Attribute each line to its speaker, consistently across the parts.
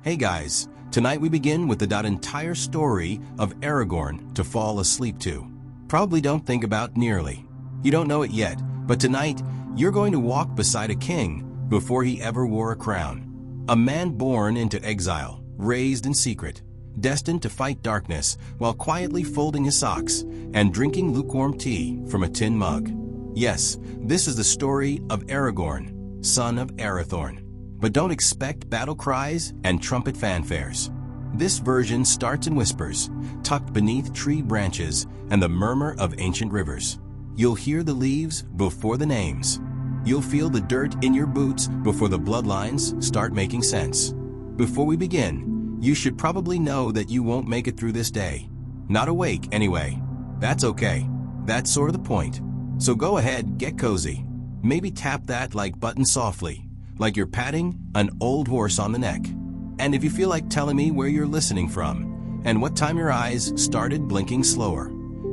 Speaker 1: Hey guys, tonight we begin with the entire story of Aragorn to fall asleep to. Probably don't think about nearly. You don't know it yet, but tonight you're going to walk beside a king before he ever wore a crown. A man born into exile, raised in secret, destined to fight darkness while quietly folding his socks and drinking lukewarm tea from a tin mug. Yes, this is the story of Aragorn, son of Arathorn. But don't expect battle cries and trumpet fanfares. This version starts in whispers, tucked beneath tree branches and the murmur of ancient rivers. You'll hear the leaves before the names. You'll feel the dirt in your boots before the bloodlines start making sense. Before we begin, you should probably know that you won't make it through this day. Not awake, anyway. That's okay. That's sort of the point. So go ahead, get cozy. Maybe tap that like button softly, like you're patting an old horse on the neck. And if you feel like telling me where you're listening from and what time your eyes started blinking slower,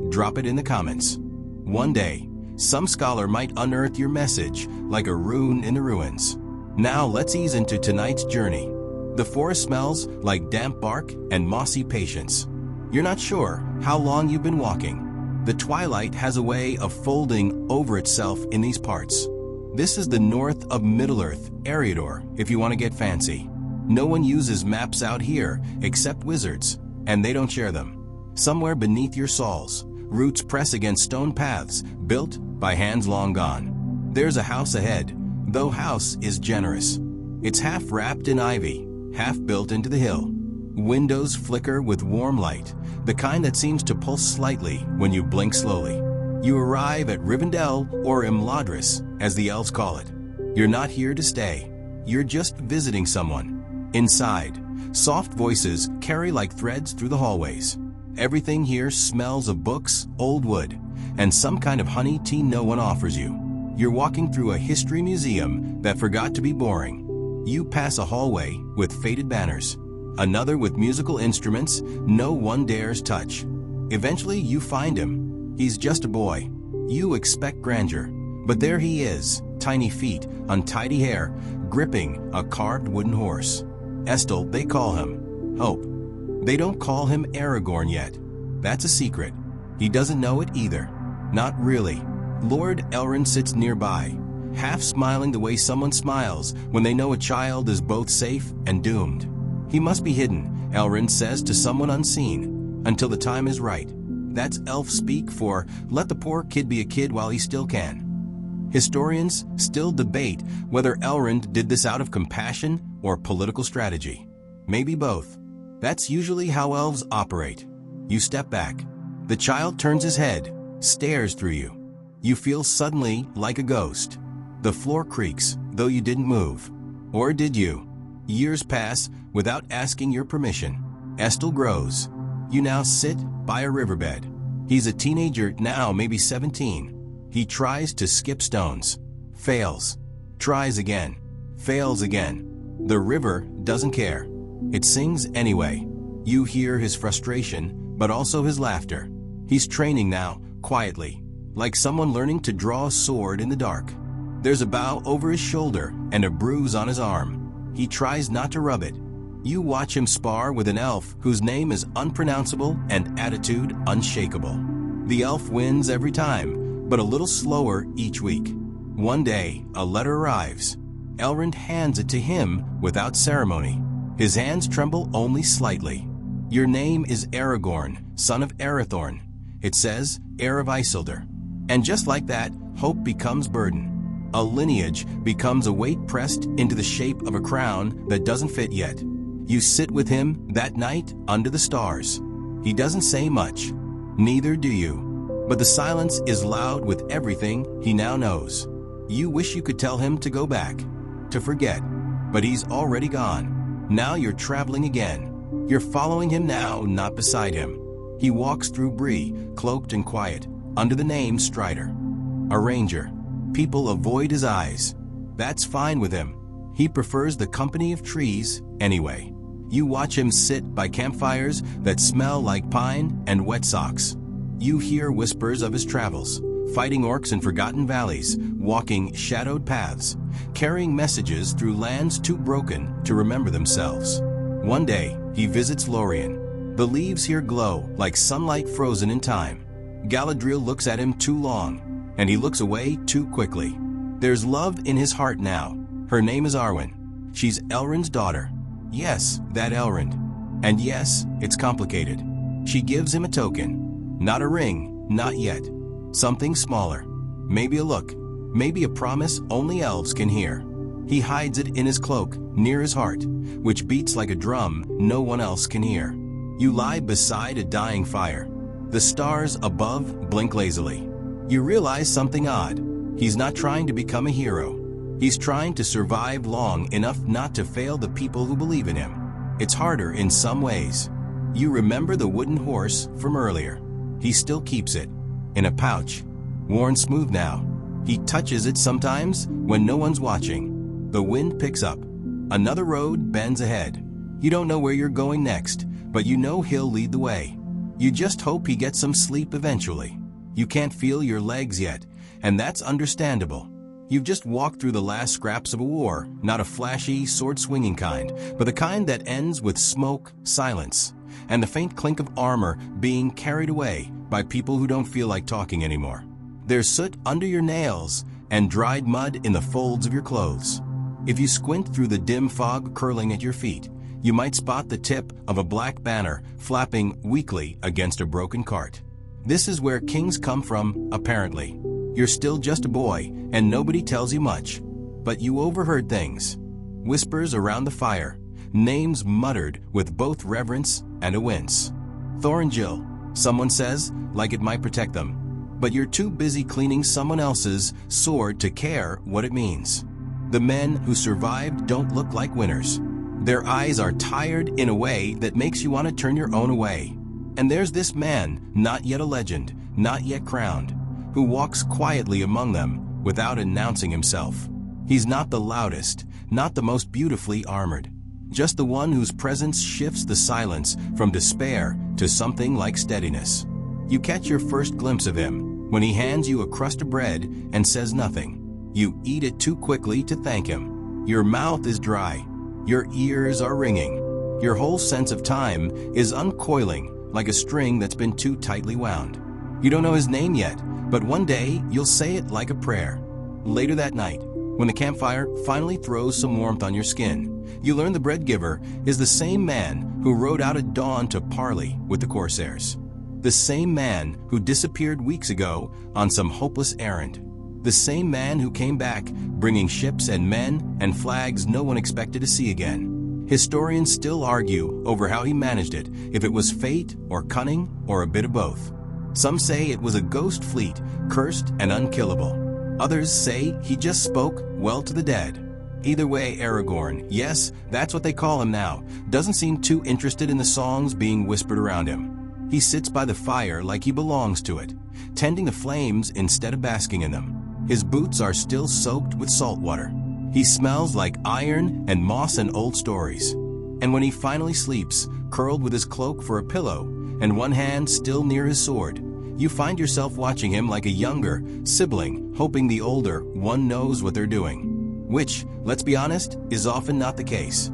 Speaker 1: drop it in the comments. One day, some scholar might unearth your message like a rune in the ruins. Now let's ease into tonight's journey. The forest smells like damp bark and mossy patience. You're not sure how long you've been walking. The twilight has a way of folding over itself in these parts. This is the north of Middle-earth, Eriador, if you want to get fancy. No one uses maps out here except wizards, and they don't share them. Somewhere beneath your soles, roots press against stone paths built by hands long gone. There's a house ahead, though house is generous. It's half wrapped in ivy, half built into the hill. Windows flicker with warm light, the kind that seems to pulse slightly when you blink slowly. You arrive at Rivendell, or Imladris, as the elves call it. You're not here to stay. You're just visiting someone. Inside, soft voices carry like threads through the hallways. Everything here smells of books, old wood, and some kind of honey tea no one offers you. You're walking through a history museum that forgot to be boring. You pass a hallway with faded banners, another with musical instruments no one dares touch. Eventually, you find him. He's just a boy. You expect grandeur, but there he is, tiny feet, untidy hair, gripping a carved wooden horse. Estel, they call him. Hope. They don't call him Aragorn yet. That's a secret. He doesn't know it either. Not really. Lord Elrond sits nearby, half smiling the way someone smiles when they know a child is both safe and doomed. He must be hidden, Elrond says to someone unseen, until the time is right. That's elf speak for let the poor kid be a kid while he still can. Historians still debate whether Elrond did this out of compassion or political strategy. Maybe both. That's usually how elves operate. You step back. The child turns his head, stares through you. You feel suddenly like a ghost. The floor creaks, though you didn't move. Or did you? Years pass without asking your permission. Estel grows. You now sit by a riverbed. He's a teenager now, maybe 17. He tries to skip stones. Fails. Tries again. Fails again. The river doesn't care. It sings anyway. You hear his frustration, but also his laughter. He's training now, quietly, like someone learning to draw a sword in the dark. There's a bow over his shoulder and a bruise on his arm. He tries not to rub it. You watch him spar with an elf whose name is unpronounceable and attitude unshakable. The elf wins every time, but a little slower each week. One day, a letter arrives. Elrond hands it to him without ceremony. His hands tremble only slightly. Your name is Aragorn, son of Arathorn. It says, heir of Isildur. And just like that, hope becomes burden. A lineage becomes a weight pressed into the shape of a crown that doesn't fit yet. You sit with him that night under the stars. He doesn't say much. Neither do you. But the silence is loud with everything he now knows. You wish you could tell him to go back, to forget. But he's already gone. Now you're traveling again. You're following him now, not beside him. He walks through Bree, cloaked and quiet, under the name Strider. A ranger. People avoid his eyes. That's fine with him. He prefers the company of trees anyway. You watch him sit by campfires that smell like pine and wet socks. You hear whispers of his travels, fighting orcs in forgotten valleys, walking shadowed paths, carrying messages through lands too broken to remember themselves. One day, he visits Lorien. The leaves here glow like sunlight frozen in time. Galadriel looks at him too long, and he looks away too quickly. There's love in his heart now. Her name is Arwen. She's Elrond's daughter. Yes, that Elrond. And yes, it's complicated. She gives him a token. Not a ring, not yet. Something smaller. Maybe a look. Maybe a promise only elves can hear. He hides it in his cloak, near his heart, which beats like a drum no one else can hear. You lie beside a dying fire. The stars above blink lazily. You realize something odd. He's not trying to become a hero. He's trying to survive long enough not to fail the people who believe in him. It's harder in some ways. You remember the wooden horse from earlier. He still keeps it, in a pouch, worn smooth now. He touches it sometimes when no one's watching. The wind picks up. Another road bends ahead. You don't know where you're going next, but you know he'll lead the way. You just hope he gets some sleep eventually. You can't feel your legs yet, and that's understandable. You've just walked through the last scraps of a war, not a flashy, sword-swinging kind, but the kind that ends with smoke, silence, and the faint clink of armor being carried away by people who don't feel like talking anymore. There's soot under your nails and dried mud in the folds of your clothes. If you squint through the dim fog curling at your feet, you might spot the tip of a black banner flapping weakly against a broken cart. This is where kings come from, apparently. You're still just a boy, and nobody tells you much. But you overheard things. Whispers around the fire, names muttered with both reverence and a wince. Thorngill, someone says, like it might protect them. But you're too busy cleaning someone else's sword to care what it means. The men who survived don't look like winners. Their eyes are tired in a way that makes you want to turn your own away. And there's this man, not yet a legend, not yet crowned, who walks quietly among them without announcing himself. He's not the loudest, not the most beautifully armored, just the one whose presence shifts the silence from despair to something like steadiness. You catch your first glimpse of him when he hands you a crust of bread and says nothing. You eat it too quickly to thank him. Your mouth is dry. Your ears are ringing. Your whole sense of time is uncoiling like a string that's been too tightly wound. You don't know his name yet, but one day you'll say it like a prayer. Later that night, when the campfire finally throws some warmth on your skin, you learn the bread giver is the same man who rode out at dawn to parley with the corsairs. The same man who disappeared weeks ago on some hopeless errand. The same man who came back bringing ships and men and flags no one expected to see again. Historians still argue over how he managed it, if it was fate or cunning or a bit of both. Some say it was a ghost fleet, cursed and unkillable. Others say he just spoke well to the dead. Either way, Aragorn, yes, that's what they call him now, doesn't seem too interested in the songs being whispered around him. He sits by the fire like he belongs to it, tending the flames instead of basking in them. His boots are still soaked with salt water. He smells like iron and moss and old stories. And when he finally sleeps, curled with his cloak for a pillow and one hand still near his sword, you find yourself watching him like a younger sibling, hoping the older one knows what they're doing. Which, let's be honest, is often not the case.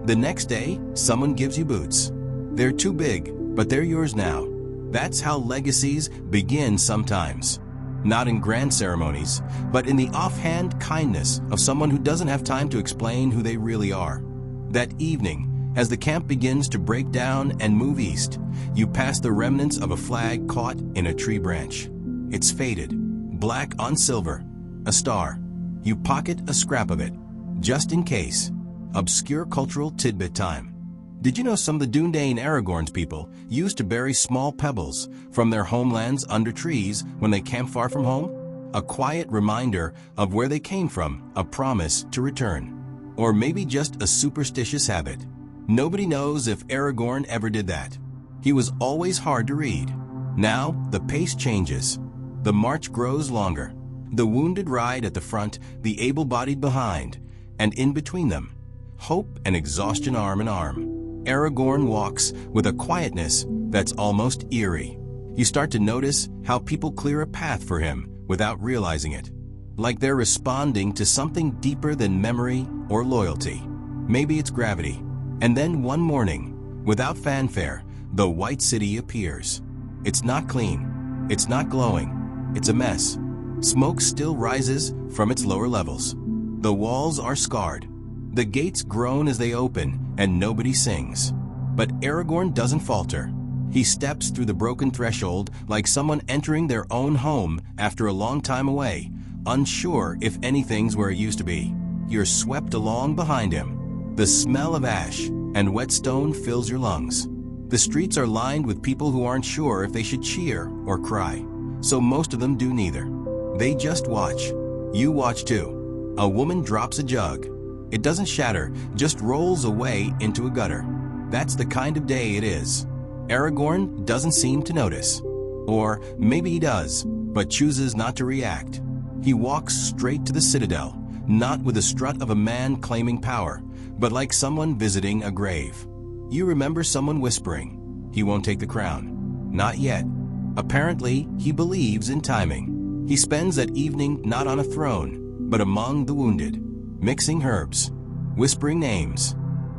Speaker 1: The next day, someone gives you boots. They're too big, but they're yours now. That's how legacies begin sometimes. Not in grand ceremonies, but in the offhand kindness of someone who doesn't have time to explain who they really are. That evening, as the camp begins to break down and move east, you pass the remnants of a flag caught in a tree branch. It's faded, black on silver, a star. You pocket a scrap of it, just in case. Obscure cultural tidbit time. Did you know some of the Dúnedain Aragorn's people used to bury small pebbles from their homelands under trees when they camped far from home? A quiet reminder of where they came from, a promise to return. Or maybe just a superstitious habit. Nobody knows if Aragorn ever did that. He was always hard to read. Now, the pace changes. The march grows longer. The wounded ride at the front, the able-bodied behind, and in between them, hope and exhaustion arm in arm. Aragorn walks with a quietness that's almost eerie. You start to notice how people clear a path for him without realizing it. Like they're responding to something deeper than memory or loyalty. Maybe it's gravity. And then one morning, without fanfare, the White City appears. It's not clean. It's not glowing. It's a mess. Smoke still rises from its lower levels. The walls are scarred. The gates groan as they open, and nobody sings. But Aragorn doesn't falter. He steps through the broken threshold like someone entering their own home after a long time away, unsure if anything's where it used to be. You're swept along behind him. The smell of ash and wet stone fills your lungs. The streets are lined with people who aren't sure if they should cheer or cry, so most of them do neither. They just watch. You watch too. A woman drops a jug. It doesn't shatter, just rolls away into a gutter. That's the kind of day it is. Aragorn doesn't seem to notice. Or maybe he does, but chooses not to react. He walks straight to the citadel, not with the strut of a man claiming power, but like someone visiting a grave. You remember someone whispering, "He won't take the crown." Not yet. Apparently, he believes in timing. He spends that evening not on a throne, but among the wounded, mixing herbs, whispering names,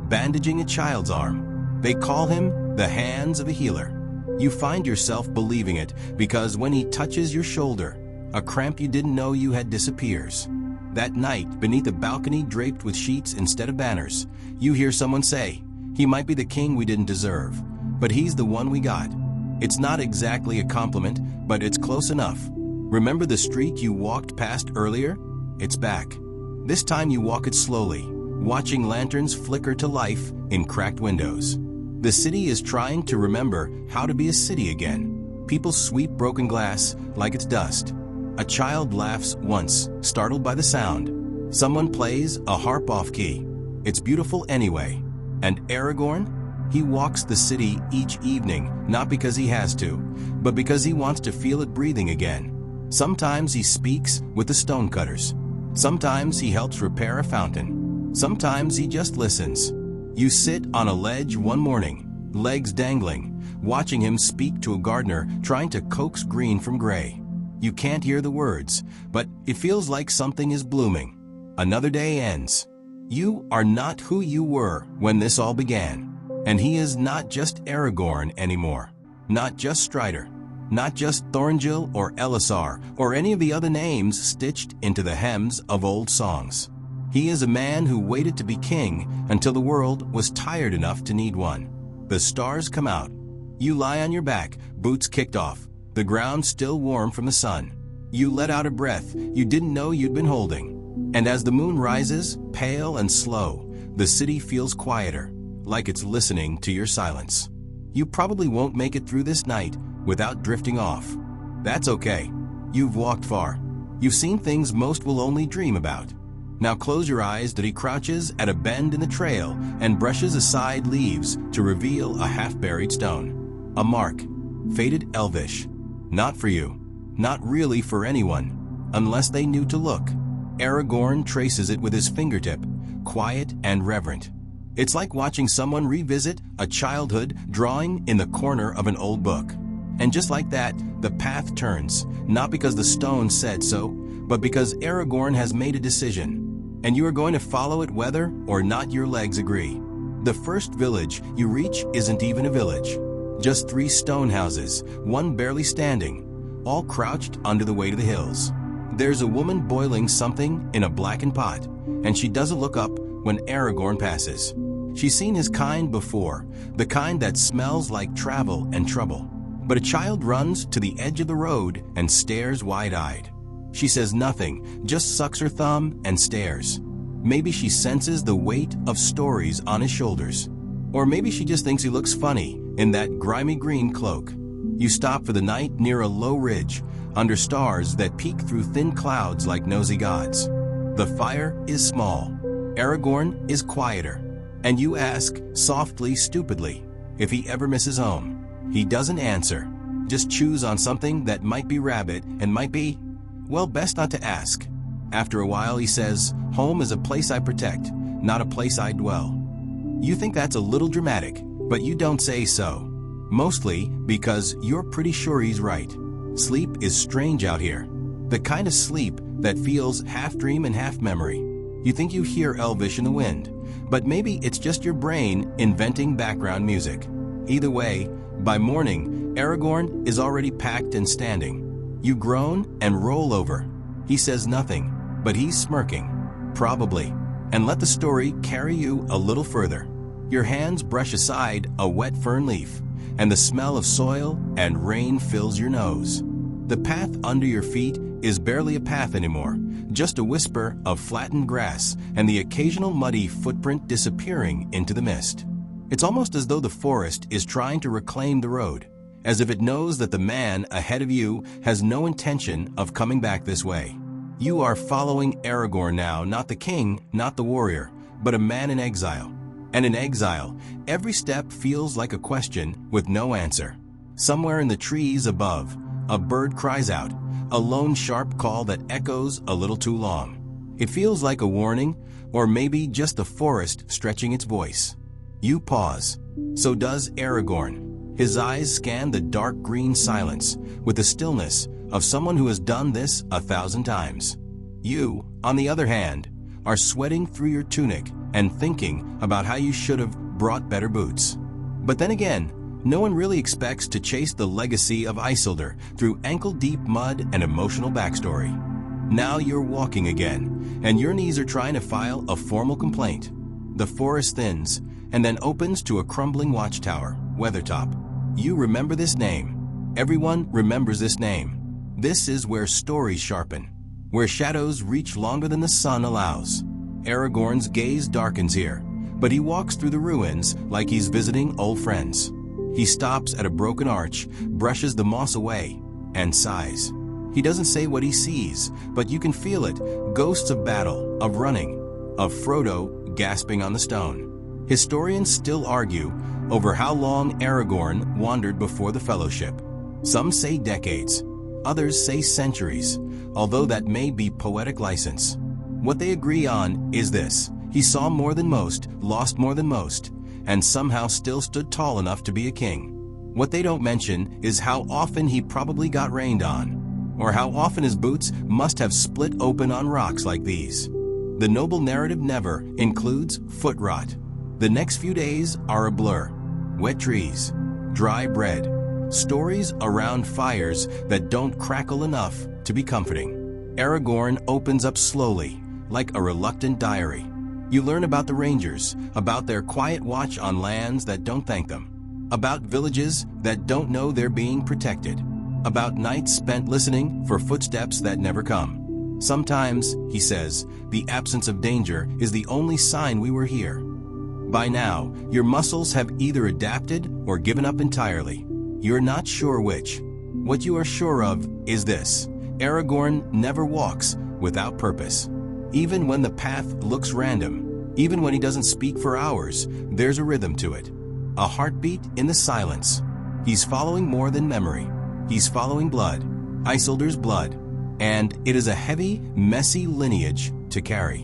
Speaker 1: bandaging a child's arm. They call him the hands of a healer. You find yourself believing it because when he touches your shoulder, a cramp you didn't know you had disappears. That night, beneath a balcony draped with sheets instead of banners, you hear someone say, "He might be the king we didn't deserve, but he's the one we got." It's not exactly a compliment, but it's close enough. Remember the street you walked past earlier? It's back. This time you walk it slowly, watching lanterns flicker to life in cracked windows. The city is trying to remember how to be a city again. People sweep broken glass like it's dust. A child laughs once, startled by the sound. Someone plays a harp off key. It's beautiful anyway. And Aragorn? He walks the city each evening, not because he has to, but because he wants to feel it breathing again. Sometimes he speaks with the stonecutters. Sometimes he helps repair a fountain. Sometimes he just listens. You sit on a ledge one morning, legs dangling, watching him speak to a gardener trying to coax green from gray. You can't hear the words, but it feels like something is blooming. Another day ends. You are not who you were when this all began. And he is not just Aragorn anymore. Not just Strider. Not just Thorngill or Elisar or any of the other names stitched into the hems of old songs. He is a man who waited to be king until the world was tired enough to need one. The stars come out. You lie on your back, boots kicked off, the ground still warm from the sun. You let out a breath you didn't know you'd been holding. And as the moon rises, pale and slow, the city feels quieter, like it's listening to your silence. You probably won't make it through this night without drifting off. That's okay. You've walked far. You've seen things most will only dream about. Now close your eyes that he crouches at a bend in the trail and brushes aside leaves to reveal a half-buried stone. A mark, faded elvish. Not for you. Not really for anyone, unless they knew to look. Aragorn traces it with his fingertip, quiet and reverent. It's like watching someone revisit a childhood drawing in the corner of an old book. And just like that, the path turns, not because the stone said so, but because Aragorn has made a decision. And you are going to follow it whether or not your legs agree. The first village you reach isn't even a village. Just 3 stone houses, one barely standing, all crouched under the weight of the hills. There's a woman boiling something in a blackened pot, and she doesn't look up when Aragorn passes. She's seen his kind before, the kind that smells like travel and trouble. But a child runs to the edge of the road and stares wide-eyed. She says nothing, just sucks her thumb and stares. Maybe she senses the weight of stories on his shoulders. Or maybe she just thinks he looks funny in that grimy green cloak. You stop for the night near a low ridge, under stars that peek through thin clouds like nosy gods. The fire is small. Aragorn is quieter. And you ask, softly, stupidly, if he ever misses home. He doesn't answer. Just chews on something that might be rabbit and might be, well, best not to ask. After a while, he says, "Home is a place I protect, not a place I dwell." You think that's a little dramatic, but you don't say so. Mostly because you're pretty sure he's right. Sleep is strange out here. The kind of sleep that feels half dream and half memory. You think you hear Elvish in the wind, but maybe it's just your brain inventing background music. Either way, by morning, Aragorn is already packed and standing. You groan and roll over. He says nothing, but he's smirking. Probably. And let the story carry you a little further. Your hands brush aside a wet fern leaf, and the smell of soil and rain fills your nose. The path under your feet is barely a path anymore, just a whisper of flattened grass and the occasional muddy footprint disappearing into the mist. It's almost as though the forest is trying to reclaim the road, as if it knows that the man ahead of you has no intention of coming back this way. You are following Aragorn now, not the king, not the warrior, but a man in exile. And in exile, every step feels like a question with no answer. Somewhere in the trees above, a bird cries out, a lone sharp call that echoes a little too long. It feels like a warning, or maybe just the forest stretching its voice. You pause. So does Aragorn. His eyes scan the dark green silence with the stillness of someone who has done this 1,000 times. You, on the other hand, are sweating through your tunic and thinking about how you should have brought better boots. But then again, no one really expects to chase the legacy of Isildur through ankle-deep mud and emotional backstory. Now you're walking again, and your knees are trying to file a formal complaint. The forest thins, and then opens to a crumbling watchtower, Weathertop. You remember this name. Everyone remembers this name. This is where stories sharpen, where shadows reach longer than the sun allows. Aragorn's gaze darkens here, but he walks through the ruins like he's visiting old friends. He stops at a broken arch, brushes the moss away, and sighs. He doesn't say what he sees, but you can feel it, ghosts of battle, of running, of Frodo gasping on the stone. Historians still argue over how long Aragorn wandered before the Fellowship. Some say decades, others say centuries, although that may be poetic license. What they agree on is this: he saw more than most, lost more than most, and somehow still stood tall enough to be a king. What they don't mention is how often he probably got rained on, or how often his boots must have split open on rocks like these. The noble narrative never includes foot rot. The next few days are a blur. Wet trees, dry bread, stories around fires that don't crackle enough to be comforting. Aragorn opens up slowly, like a reluctant diary. You learn about the Rangers, about their quiet watch on lands that don't thank them, about villages that don't know they're being protected, about nights spent listening for footsteps that never come. Sometimes, he says, the absence of danger is the only sign we were here. By now, your muscles have either adapted or given up entirely. You're not sure which. What you are sure of is this: Aragorn never walks without purpose. Even when the path looks random, even when he doesn't speak for hours, there's a rhythm to it. A heartbeat in the silence. He's following more than memory. He's following blood, Isildur's blood, and it is a heavy, messy lineage to carry.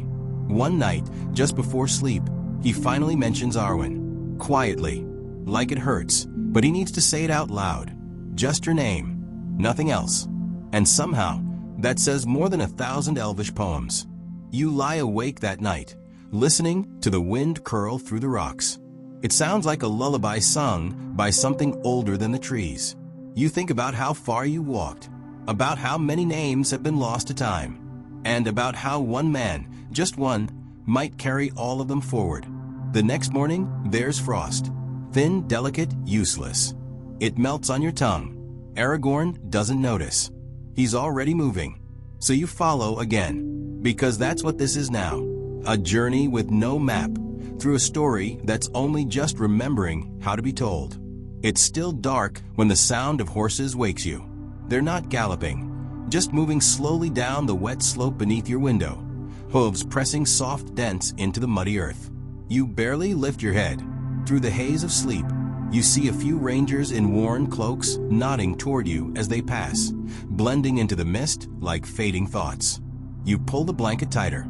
Speaker 1: One night, just before sleep, he finally mentions Arwen, quietly, like it hurts, but he needs to say it out loud. Just her name, nothing else. And somehow, that says more than 1,000 Elvish poems. You lie awake that night, listening to the wind curl through the rocks. It sounds like a lullaby sung by something older than the trees. You think about how far you walked, about how many names have been lost to time, and about how one man, just one, might carry all of them forward. The next morning, there's frost. Thin, delicate, useless. It melts on your tongue. Aragorn doesn't notice. He's already moving. So you follow again, because that's what this is now. A journey with no map, through a story that's only just remembering how to be told. It's still dark when the sound of horses wakes you. They're not galloping, just moving slowly down the wet slope beneath your window, hooves pressing soft dents into the muddy earth. You barely lift your head. Through the haze of sleep, you see a few rangers in worn cloaks nodding toward you as they pass, blending into the mist like fading thoughts. You pull the blanket tighter.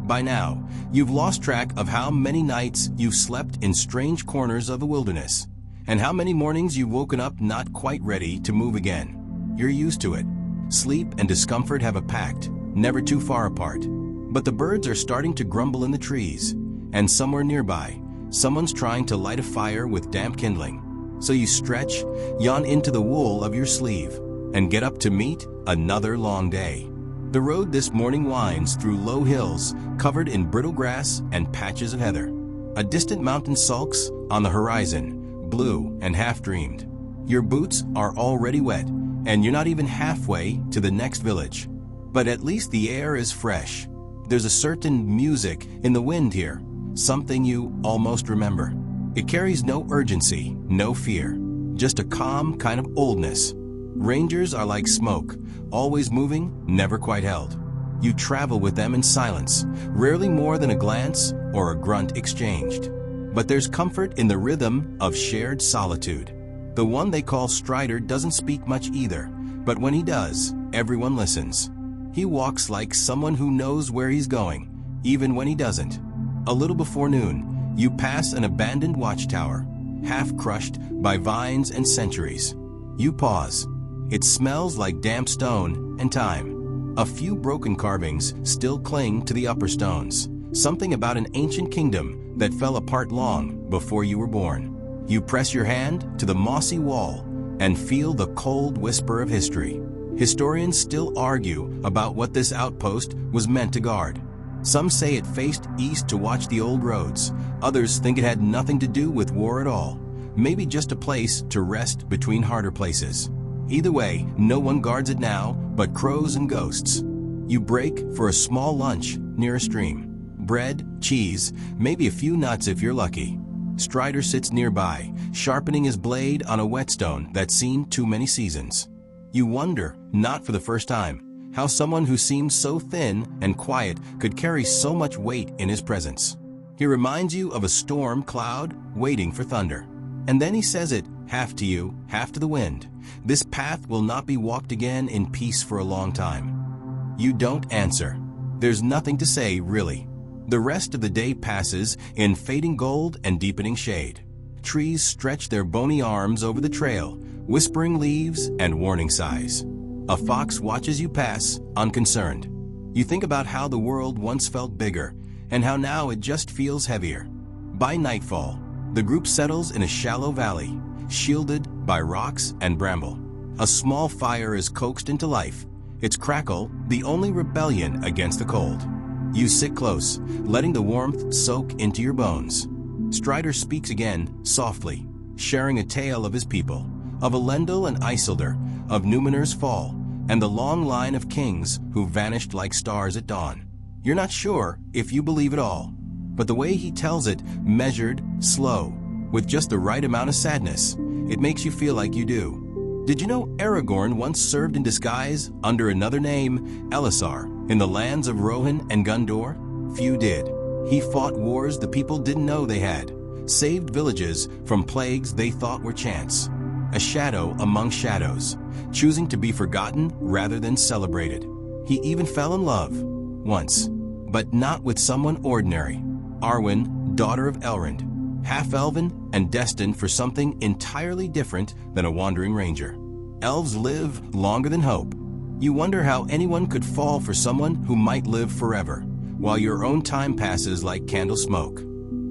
Speaker 1: By now, you've lost track of how many nights you've slept in strange corners of the wilderness, and how many mornings you've woken up not quite ready to move again. You're used to it. Sleep and discomfort have a pact, never too far apart. But the birds are starting to grumble in the trees, and somewhere nearby, someone's trying to light a fire with damp kindling. So you stretch, yawn into the wool of your sleeve, and get up to meet another long day. The road this morning winds through low hills covered in brittle grass and patches of heather. A distant mountain sulks on the horizon, blue and half-dreamed. Your boots are already wet, and you're not even halfway to the next village. But at least the air is fresh. There's a certain music in the wind here, something you almost remember. It carries no urgency, no fear, just a calm kind of oldness. Rangers are like smoke, always moving, never quite held. You travel with them in silence, rarely more than a glance or a grunt exchanged. But there's comfort in the rhythm of shared solitude. The one they call Strider doesn't speak much either, but when he does, everyone listens. He walks like someone who knows where he's going, even when he doesn't. A little before noon, you pass an abandoned watchtower, half crushed by vines and centuries. You pause. It smells like damp stone and time. A few broken carvings still cling to the upper stones, something about an ancient kingdom that fell apart long before you were born. You press your hand to the mossy wall and feel the cold whisper of history. Historians still argue about what this outpost was meant to guard. Some say it faced east to watch the old roads. Others think it had nothing to do with war at all. Maybe just a place to rest between harder places. Either way, no one guards it now but crows and ghosts. You break for a small lunch near a stream. Bread, cheese, maybe a few nuts if you're lucky. Strider sits nearby, sharpening his blade on a whetstone that's seen too many seasons. You wonder, not for the first time, how someone who seems so thin and quiet could carry so much weight in his presence. He reminds you of a storm cloud waiting for thunder. And then he says it, half to you, half to the wind. This path will not be walked again in peace for a long time. You don't answer. There's nothing to say, really. The rest of the day passes in fading gold and deepening shade. Trees stretch their bony arms over the trail, whispering leaves and warning sighs. A fox watches you pass, unconcerned. You think about how the world once felt bigger, and how now it just feels heavier. By nightfall, the group settles in a shallow valley, shielded by rocks and bramble. A small fire is coaxed into life, its crackle the only rebellion against the cold. You sit close, letting the warmth soak into your bones. Strider speaks again, softly, sharing a tale of his people, of Elendil and Isildur, of Numenor's fall, and the long line of kings who vanished like stars at dawn. You're not sure if you believe it all, but the way he tells it, measured, slow, with just the right amount of sadness, it makes you feel like you do. Did you know Aragorn once served in disguise under another name, Elisar, in the lands of Rohan and Gondor? Few did. He fought wars the people didn't know they had, saved villages from plagues they thought were chance. A shadow among shadows, choosing to be forgotten rather than celebrated. He even fell in love, once, but not with someone ordinary. Arwen, daughter of Elrond, half-elven and destined for something entirely different than a wandering ranger. Elves live longer than hope. You wonder how anyone could fall for someone who might live forever, while your own time passes like candle smoke.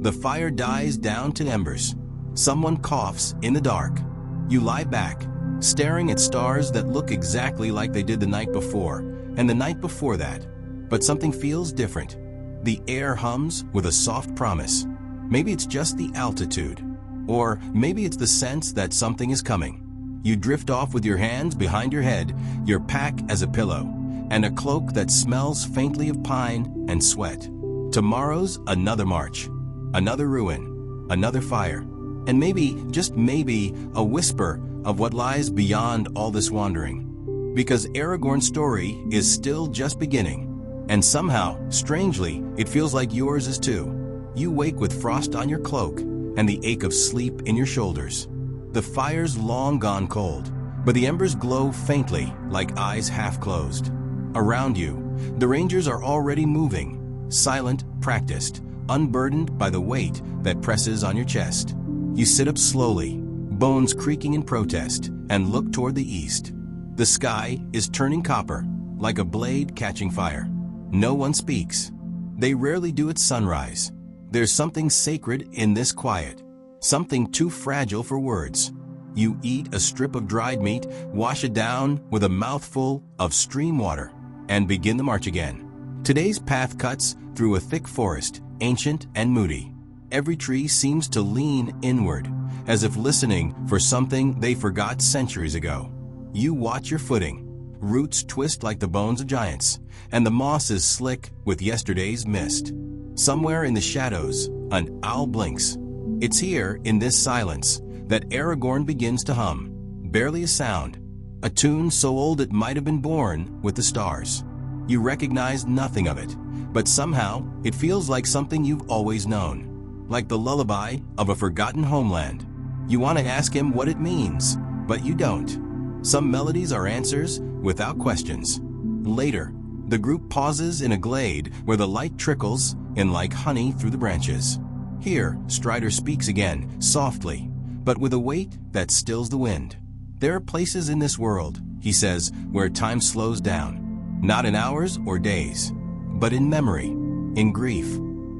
Speaker 1: The fire dies down to embers. Someone coughs in the dark. You lie back, staring at stars that look exactly like they did the night before, and the night before that. But something feels different. The air hums with a soft promise. Maybe it's just the altitude, or maybe it's the sense that something is coming. You drift off with your hands behind your head, your pack as a pillow, and a cloak that smells faintly of pine and sweat. Tomorrow's another march, another ruin, another fire, and maybe, just maybe, a whisper of what lies beyond all this wandering. Because Aragorn's story is still just beginning, and somehow, strangely, it feels like yours is too. You wake with frost on your cloak and the ache of sleep in your shoulders. The fire's long gone cold, but the embers glow faintly like eyes half closed. Around you, the rangers are already moving, silent, practiced, unburdened by the weight that presses on your chest. You sit up slowly, bones creaking in protest, and look toward the east. The sky is turning copper, like a blade catching fire. No one speaks. They rarely do at sunrise. There's something sacred in this quiet, something too fragile for words. You eat a strip of dried meat, wash it down with a mouthful of stream water, and begin the march again. Today's path cuts through a thick forest, ancient and moody. Every tree seems to lean inward, as if listening for something they forgot centuries ago. You watch your footing. Roots twist like the bones of giants, and the moss is slick with yesterday's mist. Somewhere in the shadows, an owl blinks. It's here, in this silence, that Aragorn begins to hum, barely a sound, a tune so old it might have been born with the stars. You recognize nothing of it, but somehow it feels like something you've always known, like the lullaby of a forgotten homeland. You want to ask him what it means, but you don't. Some melodies are answers without questions. Later, the group pauses in a glade where the light trickles in like honey through the branches. Here, Strider speaks again, softly, but with a weight that stills the wind. There are places in this world, he says, where time slows down, not in hours or days, but in memory, in grief.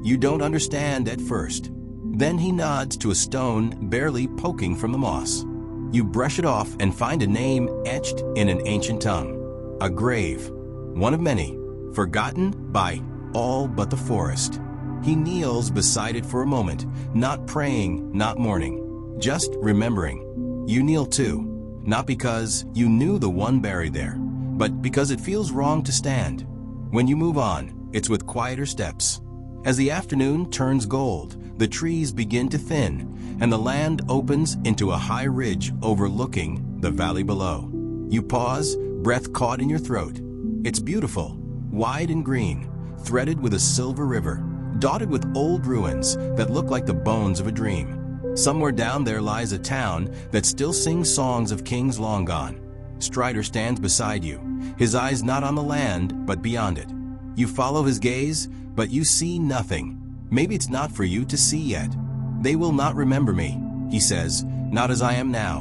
Speaker 1: You don't understand at first. Then he nods to a stone barely poking from the moss. You brush it off and find a name etched in an ancient tongue. A grave, one of many, forgotten by all but the forest. He kneels beside it for a moment, not praying, not mourning, just remembering. You kneel too, not because you knew the one buried there, but because it feels wrong to stand. When you move on, it's with quieter steps. As the afternoon turns gold, the trees begin to thin, and the land opens into a high ridge overlooking the valley below. You pause, breath caught in your throat. It's beautiful, wide and green, threaded with a silver river, dotted with old ruins that look like the bones of a dream. Somewhere down there lies a town that still sings songs of kings long gone. Strider stands beside you, his eyes not on the land, but beyond it. You follow his gaze, but you see nothing. Maybe it's not for you to see yet. They will not remember me, he says, not as I am now.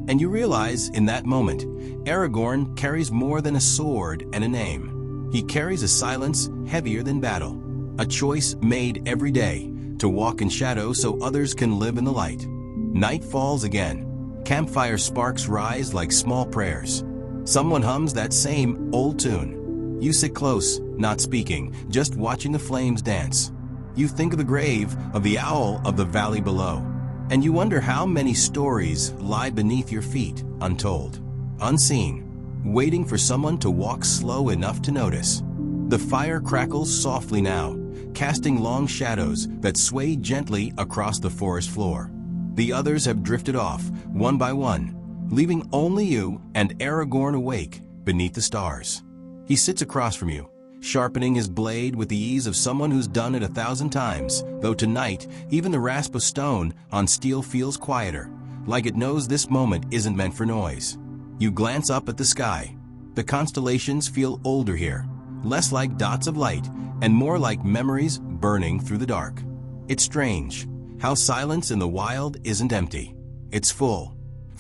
Speaker 1: And you realize in that moment, Aragorn carries more than a sword and a name. He carries a silence heavier than battle, a choice made every day to walk in shadow so others can live in the light. Night falls again. Campfire sparks rise like small prayers. Someone hums that same old tune. You sit close, not speaking, just watching the flames dance. You think of the grave of the owl of the valley below, and you wonder how many stories lie beneath your feet, untold, unseen, waiting for someone to walk slow enough to notice. The fire crackles softly now, casting long shadows that sway gently across the forest floor. The others have drifted off, one by one, leaving only you and Aragorn awake beneath the stars. He sits across from you, sharpening his blade with the ease of someone who's done it 1,000 times, though tonight, even the rasp of stone on steel feels quieter, like it knows this moment isn't meant for noise. You glance up at the sky. The constellations feel older here, less like dots of light and more like memories burning through the dark. It's strange how silence in the wild isn't empty. It's full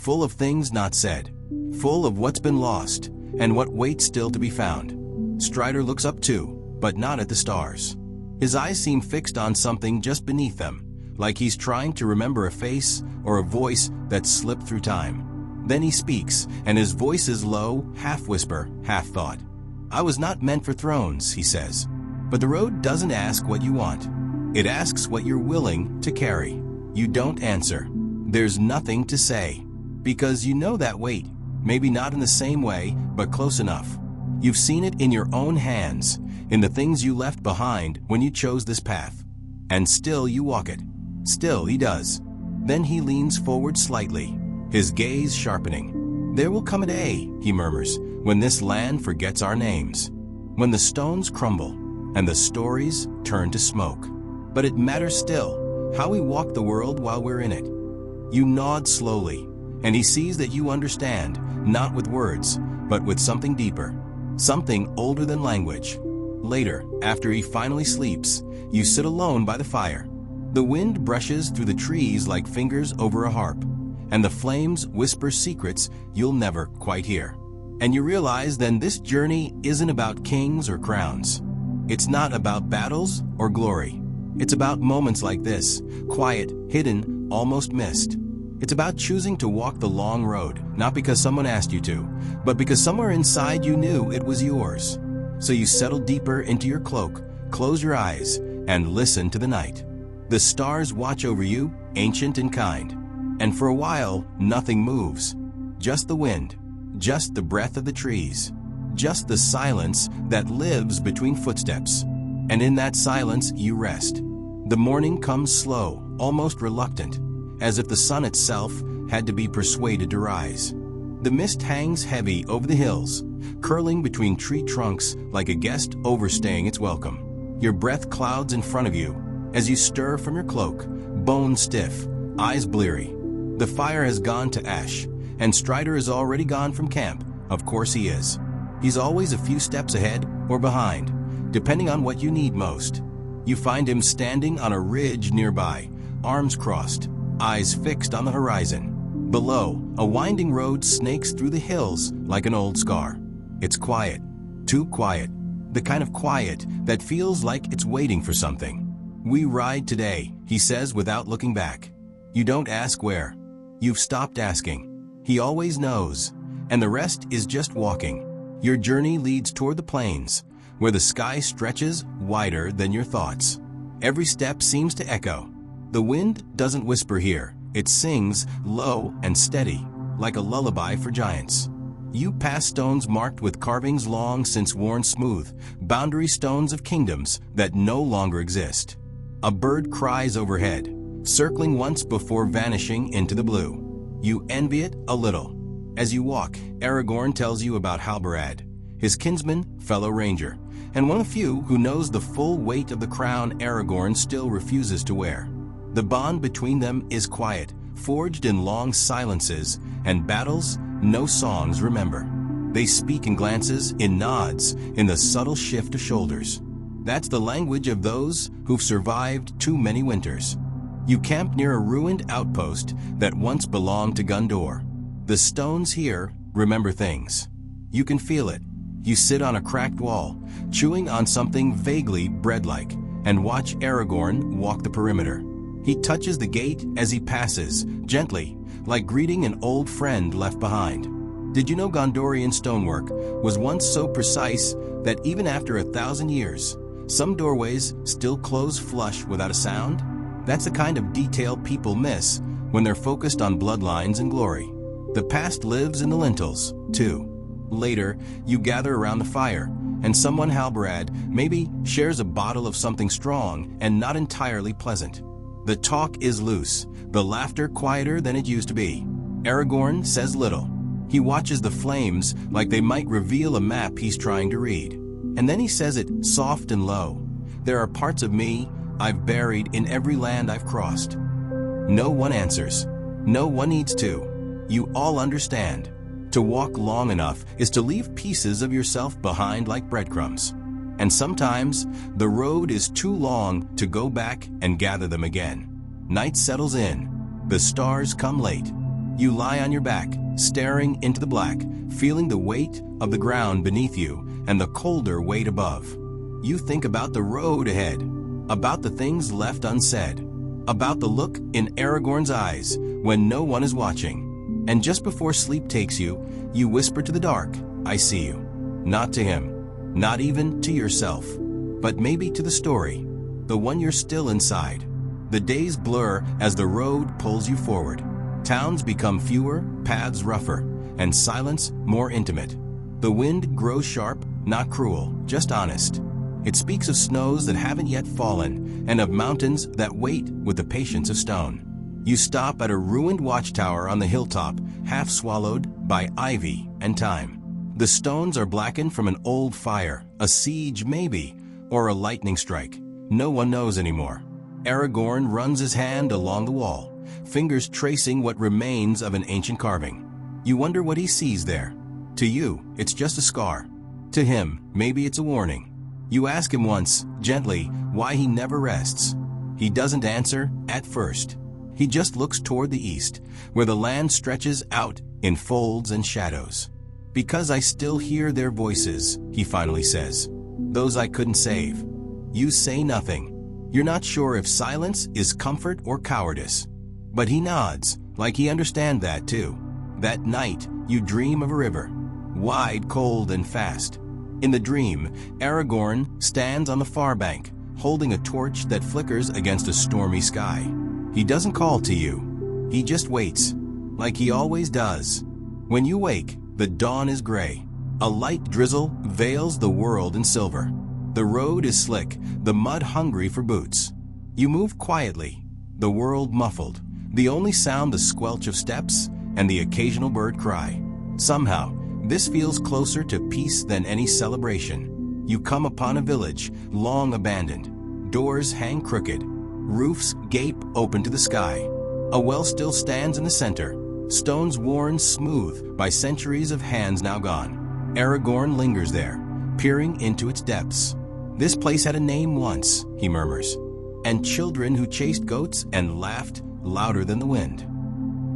Speaker 1: of things not said, full of what's been lost and what waits still to be found. Strider looks up too, but not at the stars. His eyes seem fixed on something just beneath them, like he's trying to remember a face or a voice that slipped through time. Then he speaks, and his voice is low, half whisper, half thought. I was not meant for thrones, he says. But the road doesn't ask what you want. It asks what you're willing to carry. You don't answer. There's nothing to say, because you know that weight, maybe not in the same way, but close enough. You've seen it in your own hands, in the things you left behind when you chose this path. And still you walk it. Still he does. Then he leans forward slightly, his gaze sharpening. There will come a day, he murmurs, when this land forgets our names, when the stones crumble and the stories turn to smoke. But it matters still, how we walk the world while we're in it. You nod slowly, and he sees that you understand, not with words, but with something deeper. Something older than language. Later, after he finally sleeps, you sit alone by the fire. The wind brushes through the trees like fingers over a harp, and the flames whisper secrets you'll never quite hear. And you realize then this journey isn't about kings or crowns. It's not about battles or glory. It's about moments like this, quiet, hidden, almost missed. It's about choosing to walk the long road, not because someone asked you to, but because somewhere inside you knew it was yours. So you settle deeper into your cloak, close your eyes, and listen to the night. The stars watch over you, ancient and kind. And for a while, nothing moves. Just the wind, just the breath of the trees, just the silence that lives between footsteps. And in that silence, you rest. The morning comes slow, almost reluctant, as if the sun itself had to be persuaded to rise. The mist hangs heavy over the hills, curling between tree trunks like a guest overstaying its welcome. Your breath clouds in front of you as you stir from your cloak, bones stiff, eyes bleary. The fire has gone to ash, and Strider is already gone from camp. Of course he is. He's always a few steps ahead or behind, depending on what you need most. You find him standing on a ridge nearby, arms crossed, eyes fixed on the horizon. Below, a winding road snakes through the hills like an old scar. It's quiet, too quiet, the kind of quiet that feels like it's waiting for something. We ride today, he says without looking back. You don't ask where. You've stopped asking. He always knows, and the rest is just walking. Your journey leads toward the plains, where the sky stretches wider than your thoughts. Every step seems to echo. The wind doesn't whisper here. It sings low and steady, like a lullaby for giants. You pass stones marked with carvings long since worn smooth, boundary stones of kingdoms that no longer exist. A bird cries overhead, circling once before vanishing into the blue. You envy it a little. As you walk, Aragorn tells you about Halbarad, his kinsman, fellow ranger, and one of the few who knows the full weight of the crown Aragorn still refuses to wear. The bond between them is quiet, forged in long silences and battles no songs remember. They speak in glances, in nods, in the subtle shift of shoulders. That's the language of those who've survived too many winters. You camp near a ruined outpost that once belonged to Gondor. The stones here remember things. You can feel it. You sit on a cracked wall, chewing on something vaguely bread-like, and watch Aragorn walk the perimeter. He touches the gate as he passes, gently, like greeting an old friend left behind. Did you know Gondorian stonework was once so precise that even after 1,000 years, some doorways still close flush without a sound? That's the kind of detail people miss when they're focused on bloodlines and glory. The past lives in the lintels, too. Later, you gather around the fire, and someone Halbarad maybe shares a bottle of something strong and not entirely pleasant. The talk is loose, the laughter quieter than it used to be. Aragorn says little. He watches the flames like they might reveal a map he's trying to read. And then he says it soft and low. There are parts of me I've buried in every land I've crossed. No one answers. No one needs to. You all understand. To walk long enough is to leave pieces of yourself behind like breadcrumbs. And sometimes the road is too long to go back and gather them again. Night settles in. The stars come late. You lie on your back, staring into the black, feeling the weight of the ground beneath you and the colder weight above. You think about the road ahead, about the things left unsaid, about the look in Aragorn's eyes when no one is watching. And just before sleep takes you, you whisper to the dark, "I see you." Not to him. Not even to yourself, but maybe to the story, the one you're still inside. The days blur as the road pulls you forward. Towns become fewer, paths rougher, and silence more intimate. The wind grows sharp, not cruel, just honest. It speaks of snows that haven't yet fallen and of mountains that wait with the patience of stone. You stop at a ruined watchtower on the hilltop, half swallowed by ivy and time. The stones are blackened from an old fire, a siege maybe, or a lightning strike. No one knows anymore. Aragorn runs his hand along the wall, fingers tracing what remains of an ancient carving. You wonder what he sees there. To you, it's just a scar. To him, maybe it's a warning. You ask him once, gently, why he never rests. He doesn't answer at first. He just looks toward the east, where the land stretches out in folds and shadows. "Because I still hear their voices," he finally says. "Those I couldn't save." You say nothing. You're not sure if silence is comfort or cowardice. But he nods, like he understands that too. That night, you dream of a river, wide, cold, and fast. In the dream, Aragorn stands on the far bank, holding a torch that flickers against a stormy sky. He doesn't call to you. He just waits, like he always does. When you wake, the dawn is gray. A light drizzle veils the world in silver. The road is slick, the mud hungry for boots. You move quietly, the world muffled. The only sound the squelch of steps and the occasional bird cry. Somehow, this feels closer to peace than any celebration. You come upon a village, long abandoned. Doors hang crooked. Roofs gape open to the sky. A well still stands in the center, stones worn smooth by centuries of hands now gone. Aragorn lingers there, peering into its depths. This place had a name once, he murmurs, and children who chased goats and laughed louder than the wind.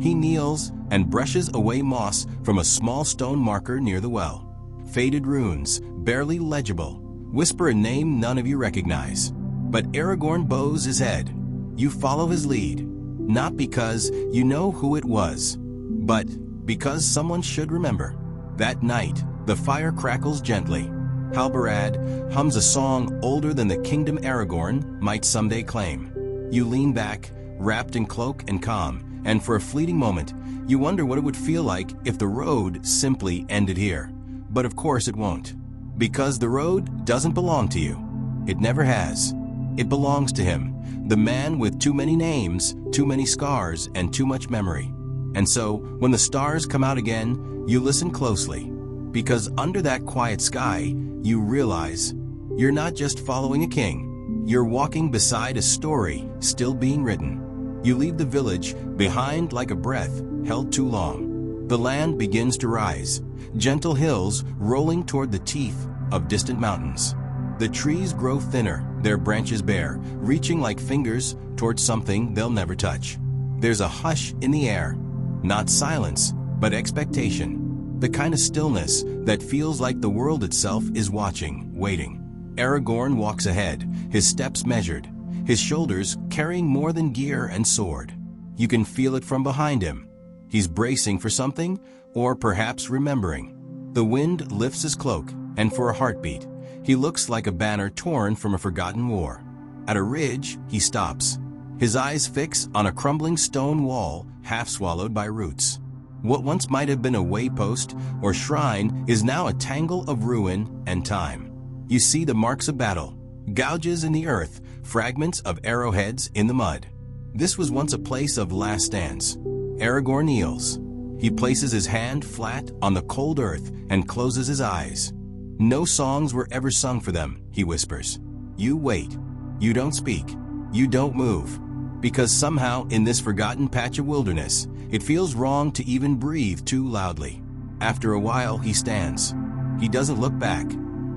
Speaker 1: He kneels and brushes away moss from a small stone marker near the well. Faded runes, barely legible, whisper a name none of you recognize. But Aragorn bows his head. You follow his lead, not because you know who it was, but because someone should remember. That night, the fire crackles gently. Halbarad hums a song older than the kingdom Aragorn might someday claim. You lean back, wrapped in cloak and calm, and for a fleeting moment, you wonder what it would feel like if the road simply ended here. But of course it won't. Because the road doesn't belong to you. It never has. It belongs to him, the man with too many names, too many scars, and too much memory. And so, when the stars come out again, you listen closely. Because under that quiet sky, you realize you're not just following a king. You're walking beside a story still being written. You leave the village behind like a breath held too long. The land begins to rise, gentle hills rolling toward the teeth of distant mountains. The trees grow thinner, their branches bare, reaching like fingers toward something they'll never touch. There's a hush in the air, not silence, but expectation. The kind of stillness that feels like the world itself is watching, waiting. Aragorn walks ahead, his steps measured, his shoulders carrying more than gear and sword. You can feel it from behind him. He's bracing for something, or perhaps remembering. The wind lifts his cloak, and for a heartbeat, he looks like a banner torn from a forgotten war. At a ridge, he stops. His eyes fix on a crumbling stone wall, half swallowed by roots. What once might have been a waypost or shrine is now a tangle of ruin and time. You see the marks of battle, gouges in the earth, fragments of arrowheads in the mud. This was once a place of last stands. Aragorn kneels. He places his hand flat on the cold earth and closes his eyes. No songs were ever sung for them, he whispers. You wait. You don't speak. You don't move. Because somehow in this forgotten patch of wilderness, it feels wrong to even breathe too loudly. After a while, he stands. He doesn't look back.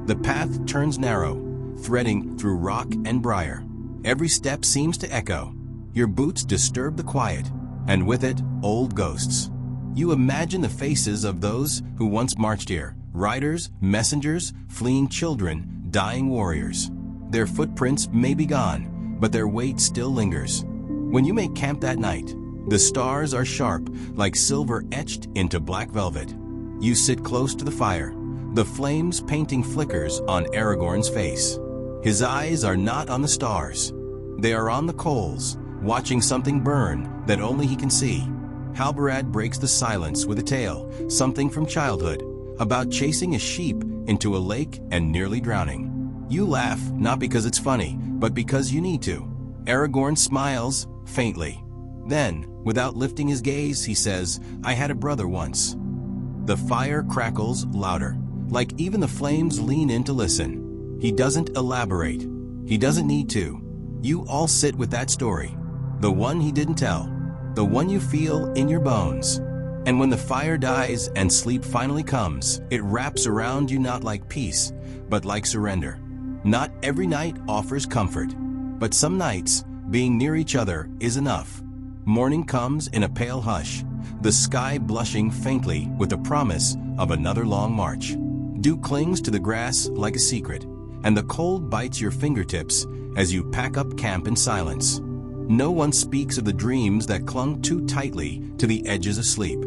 Speaker 1: The path turns narrow, threading through rock and briar. Every step seems to echo. Your boots disturb the quiet, and with it, old ghosts. You imagine the faces of those who once marched here, riders, messengers, fleeing children, dying warriors. Their footprints may be gone, but their weight still lingers. When you make camp that night, the stars are sharp, like silver etched into black velvet. You sit close to the fire, the flames painting flickers on Aragorn's face. His eyes are not on the stars. They are on the coals, watching something burn that only he can see. Halbarad breaks the silence with a tale, something from childhood, about chasing a sheep into a lake and nearly drowning. You laugh, not because it's funny, but because you need to. Aragorn smiles, faintly. Then, without lifting his gaze, he says, I had a brother once. The fire crackles louder, like even the flames lean in to listen. He doesn't elaborate. He doesn't need to. You all sit with that story. The one he didn't tell. The one you feel in your bones. And when the fire dies and sleep finally comes, it wraps around you not like peace, but like surrender. Not every night offers comfort, but some nights, being near each other is enough. Morning comes in a pale hush, the sky blushing faintly with the promise of another long march. Dew clings to the grass like a secret, and the cold bites your fingertips as you pack up camp in silence. No one speaks of the dreams that clung too tightly to the edges of sleep.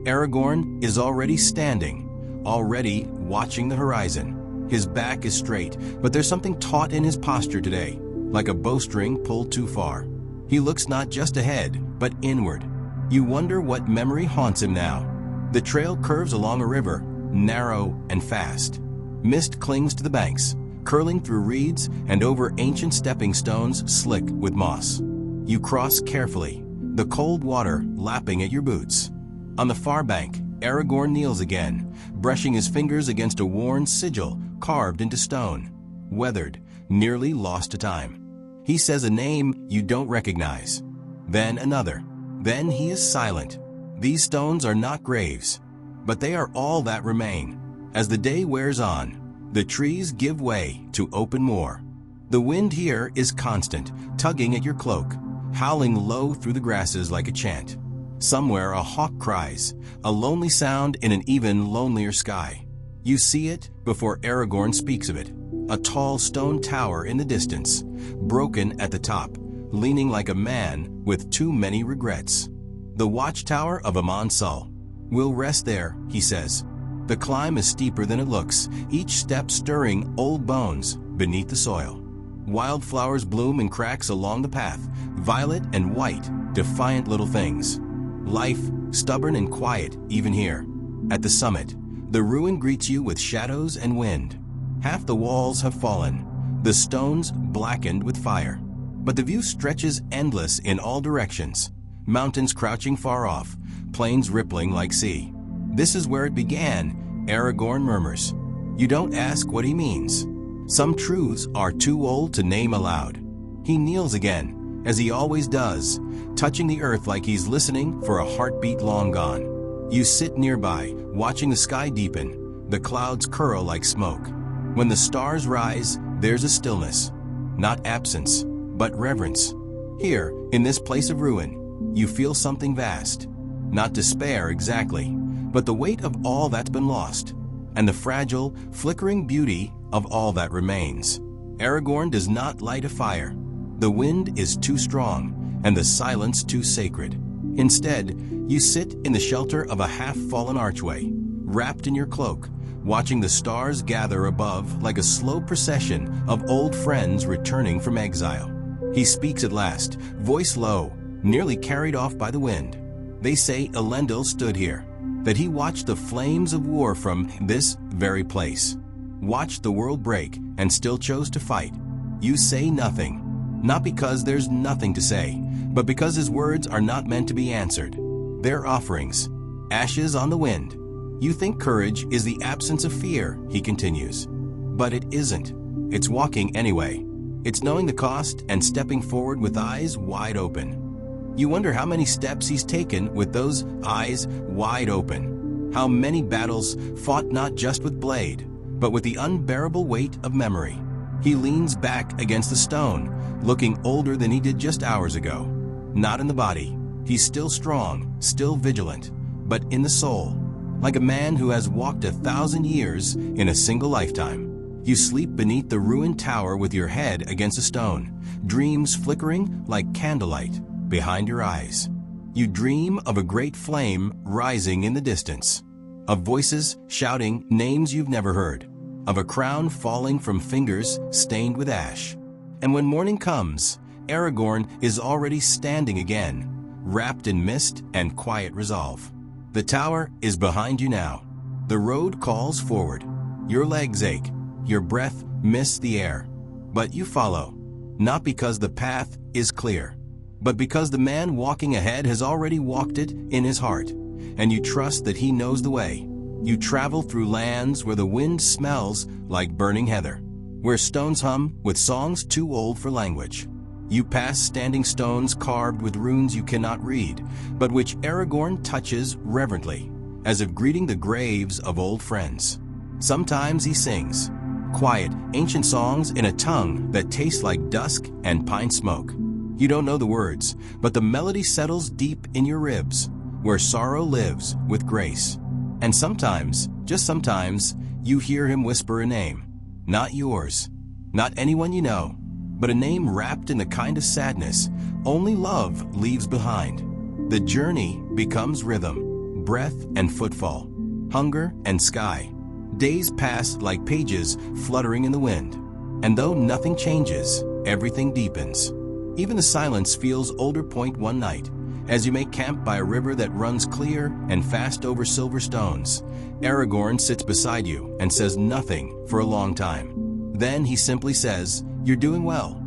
Speaker 1: Aragorn is already standing, already watching the horizon. His back is straight, but there's something taut in his posture today, like a bowstring pulled too far. He looks not just ahead, but inward. You wonder what memory haunts him now. The trail curves along a river, narrow and fast. Mist clings to the banks, curling through reeds and over ancient stepping stones slick with moss. You cross carefully, the cold water lapping at your boots. On the far bank, Aragorn kneels again, brushing his fingers against a worn sigil carved into stone. Weathered, nearly lost to time. He says a name you don't recognize. Then another. Then he is silent. These stones are not graves, but they are all that remain. As the day wears on, the trees give way to open moor. The wind here is constant, tugging at your cloak, howling low through the grasses like a chant. Somewhere a hawk cries, a lonely sound in an even lonelier sky. You see it before Aragorn speaks of it. A tall stone tower in the distance, broken at the top, leaning like a man with too many regrets. The watchtower of Amon Sul. We'll rest there, he says. The climb is steeper than it looks, each step stirring old bones beneath the soil. Wildflowers bloom in cracks along the path, violet and white, defiant little things. Life, stubborn and quiet even here. At the summit, the ruin greets you with shadows and wind. Half the walls have fallen, the stones blackened with fire. But the view stretches endless in all directions. Mountains crouching far off, plains rippling like sea. This is where it began, Aragorn murmurs. You don't ask what he means. Some truths are too old to name aloud. He kneels again, as he always does, touching the earth like he's listening for a heartbeat long gone. You sit nearby, watching the sky deepen, the clouds curl like smoke. When the stars rise, there's a stillness. Not absence, but reverence. Here, in this place of ruin, you feel something vast. Not despair exactly, but the weight of all that's been lost, and the fragile, flickering beauty of all that remains. Aragorn does not light a fire. The wind is too strong, and the silence too sacred. Instead, you sit in the shelter of a half-fallen archway, wrapped in your cloak, watching the stars gather above like a slow procession of old friends returning from exile. He speaks at last, voice low, nearly carried off by the wind. They say Elendil stood here, that he watched the flames of war from this very place, watched the world break and still chose to fight. You say nothing, not because there's nothing to say, but because his words are not meant to be answered. They're offerings, ashes on the wind. You think courage is the absence of fear, he continues. But it isn't. It's walking anyway. It's knowing the cost and stepping forward with eyes wide open. You wonder how many steps he's taken with those eyes wide open. How many battles fought not just with blade, but with the unbearable weight of memory. He leans back against the stone, looking older than he did just hours ago. Not in the body. He's still strong, still vigilant, but in the soul. Like a man who has walked 1,000 years in a single lifetime. You sleep beneath the ruined tower with your head against a stone, dreams flickering like candlelight behind your eyes. You dream of a great flame rising in the distance, of voices shouting names you've never heard, of a crown falling from fingers stained with ash. And when morning comes, Aragorn is already standing again, wrapped in mist and quiet resolve. The tower is behind you now. The road calls forward. Your legs ache. Your breath misses the air. But you follow, not because the path is clear, but because the man walking ahead has already walked it in his heart, and you trust that he knows the way. You travel through lands where the wind smells like burning heather, where stones hum with songs too old for language. You pass standing stones carved with runes you cannot read, but which Aragorn touches reverently, as if greeting the graves of old friends. Sometimes he sings, quiet, ancient songs in a tongue that tastes like dusk and pine smoke. You don't know the words, but the melody settles deep in your ribs, where sorrow lives with grace. And sometimes, just sometimes, you hear him whisper a name. Not yours, not anyone you know, but a name wrapped in the kind of sadness only love leaves behind. The journey becomes rhythm, breath and footfall, hunger and sky. Days pass like pages fluttering in the wind, and though nothing changes, everything deepens. Even the silence feels older. One night, as you make camp by a river that runs clear and fast over silver stones, Aragorn sits beside you and says nothing for a long time. Then he simply says, "You're doing well."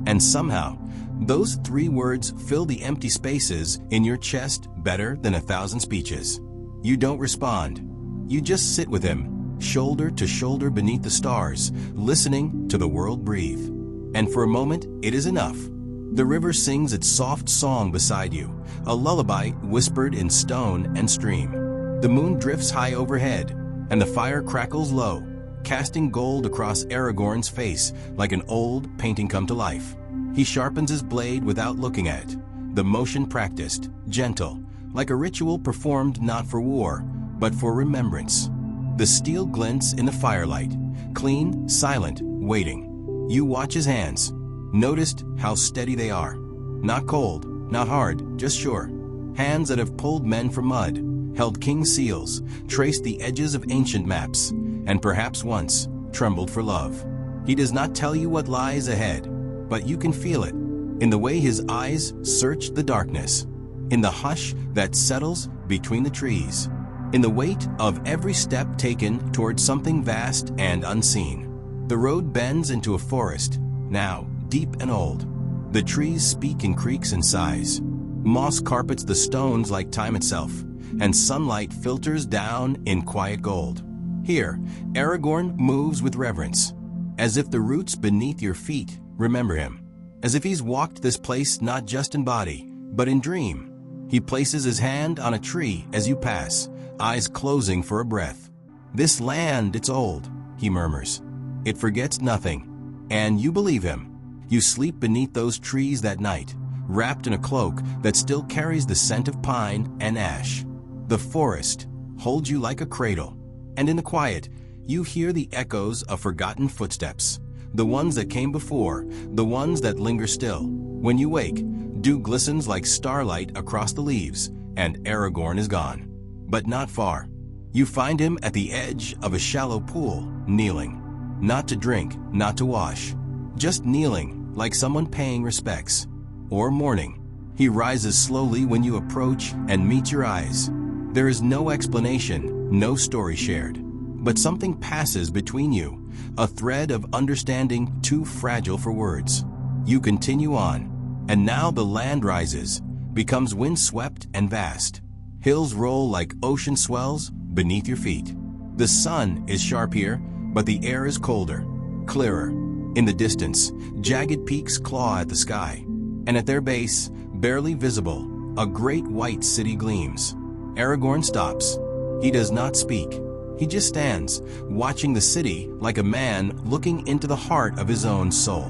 Speaker 1: And somehow, those 3 words fill the empty spaces in your chest better than 1,000 speeches. You don't respond. You just sit with him, shoulder to shoulder beneath the stars, listening to the world breathe. And for a moment, it is enough. The river sings its soft song beside you, a lullaby whispered in stone and stream. The moon drifts high overhead, and the fire crackles low, casting gold across Aragorn's face like an old painting come to life. He sharpens his blade without looking at it, the motion practiced, gentle, like a ritual performed not for war, but for remembrance. The steel glints in the firelight, clean, silent, waiting. You watch his hands. Noticed how steady they are. Not cold, not hard, just sure. Hands that have pulled men from mud, held king's seals, traced the edges of ancient maps, and perhaps once trembled for love. He does not tell you what lies ahead, but you can feel it in the way his eyes search the darkness, in the hush that settles between the trees, in the weight of every step taken towards something vast and unseen. The road bends into a forest, now deep and old. The trees speak in creaks and sighs. Moss carpets the stones like time itself, and sunlight filters down in quiet gold. Here, Aragorn moves with reverence, as if the roots beneath your feet remember him, as if he's walked this place not just in body, but in dream. He places his hand on a tree as you pass, eyes closing for a breath. "This land, it's old," he murmurs. "It forgets nothing." And you believe him. You sleep beneath those trees that night, wrapped in a cloak that still carries the scent of pine and ash. The forest holds you like a cradle, and in the quiet, you hear the echoes of forgotten footsteps, the ones that came before, the ones that linger still. When you wake, dew glistens like starlight across the leaves, and Aragorn is gone. But not far. You find him at the edge of a shallow pool, kneeling. Not to drink, not to wash, just kneeling like someone paying respects or mourning. He rises slowly when you approach and meet your eyes. There is no explanation, no story shared, but something passes between you, a thread of understanding too fragile for words. You continue on, and now the land rises, becomes windswept and vast. Hills roll like ocean swells beneath your feet. The sun is sharp here, but the air is colder, clearer. In the distance, jagged peaks claw at the sky, and at their base, barely visible, a great white city gleams. Aragorn stops. He does not speak. He just stands, watching the city like a man looking into the heart of his own soul.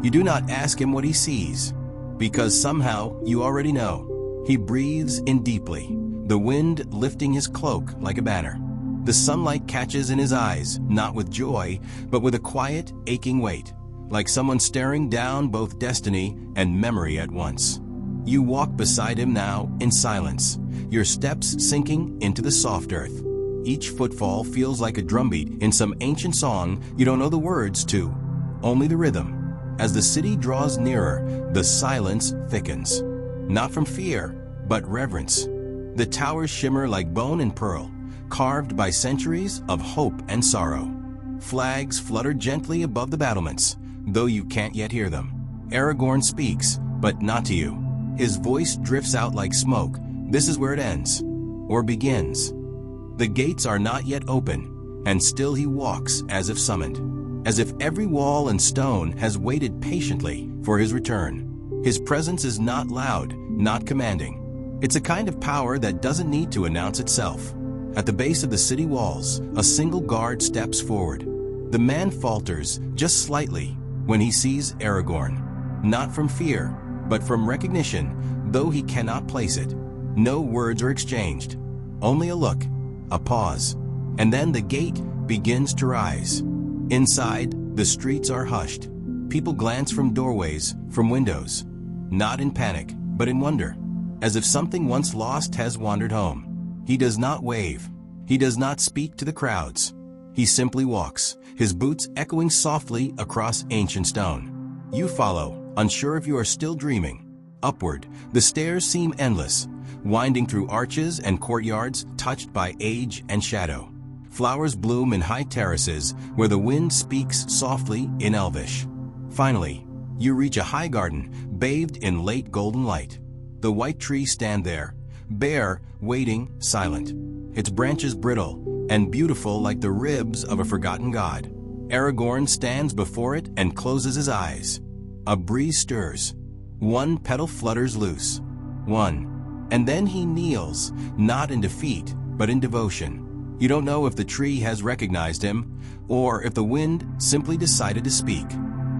Speaker 1: You do not ask him what he sees, because somehow you already know. He breathes in deeply, the wind lifting his cloak like a banner. The sunlight catches in his eyes, not with joy, but with a quiet, aching weight, like someone staring down both destiny and memory at once. You walk beside him now in silence, your steps sinking into the soft earth. Each footfall feels like a drumbeat in some ancient song you don't know the words to, only the rhythm. As the city draws nearer, the silence thickens. Not from fear, but reverence. The towers shimmer like bone and pearl, carved by centuries of hope and sorrow. Flags flutter gently above the battlements, though you can't yet hear them. Aragorn speaks, but not to you. His voice drifts out like smoke. This is where it ends, or begins. The gates are not yet open, and still he walks as if summoned, as if every wall and stone has waited patiently for his return. His presence is not loud, not commanding. It's a kind of power that doesn't need to announce itself. At the base of the city walls, a single guard steps forward. The man falters just slightly when he sees Aragorn, not from fear, but from recognition, though he cannot place it. No words are exchanged, only a look, a pause, and then the gate begins to rise. Inside, the streets are hushed. People glance from doorways, from windows, not in panic, but in wonder, as if something once lost has wandered home. He does not wave. He does not speak to the crowds. He simply walks, his boots echoing softly across ancient stone. You follow, unsure if you are still dreaming. Upward, the stairs seem endless, winding through arches and courtyards touched by age and shadow. Flowers bloom in high terraces where the wind speaks softly in Elvish. Finally, you reach a high garden bathed in late golden light. The white trees stand there, bare, waiting, silent, its branches brittle and beautiful like the ribs of a forgotten god. Aragorn stands before it and closes his eyes. A breeze stirs. One petal flutters loose. One. And then he kneels, not in defeat, but in devotion. You don't know if the tree has recognized him, or if the wind simply decided to speak.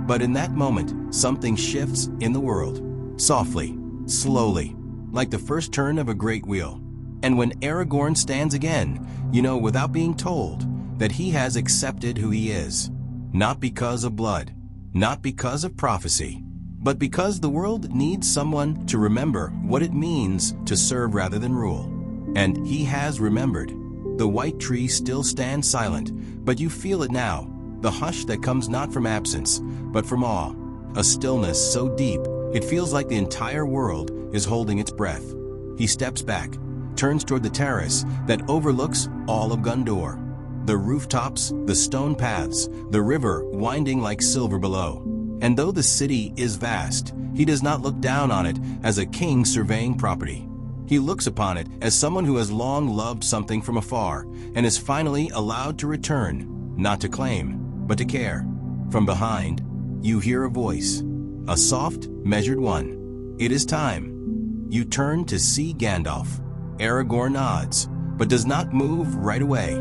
Speaker 1: But in that moment, something shifts in the world. Softly, slowly, like the first turn of a great wheel. And when Aragorn stands again, you know without being told that he has accepted who he is. Not because of blood, not because of prophecy, but because the world needs someone to remember what it means to serve rather than rule. And he has remembered. The white tree still stands silent, but you feel it now, the hush that comes not from absence, but from awe, a stillness so deep it feels like the entire world is holding its breath. He steps back, turns toward the terrace that overlooks all of Gondor. The rooftops, the stone paths, the river winding like silver below. And though the city is vast, he does not look down on it as a king surveying property. He looks upon it as someone who has long loved something from afar and is finally allowed to return, not to claim, but to care. From behind, you hear a voice, a soft, measured one. It is time. You turn to see Gandalf. Aragorn nods, but does not move right away.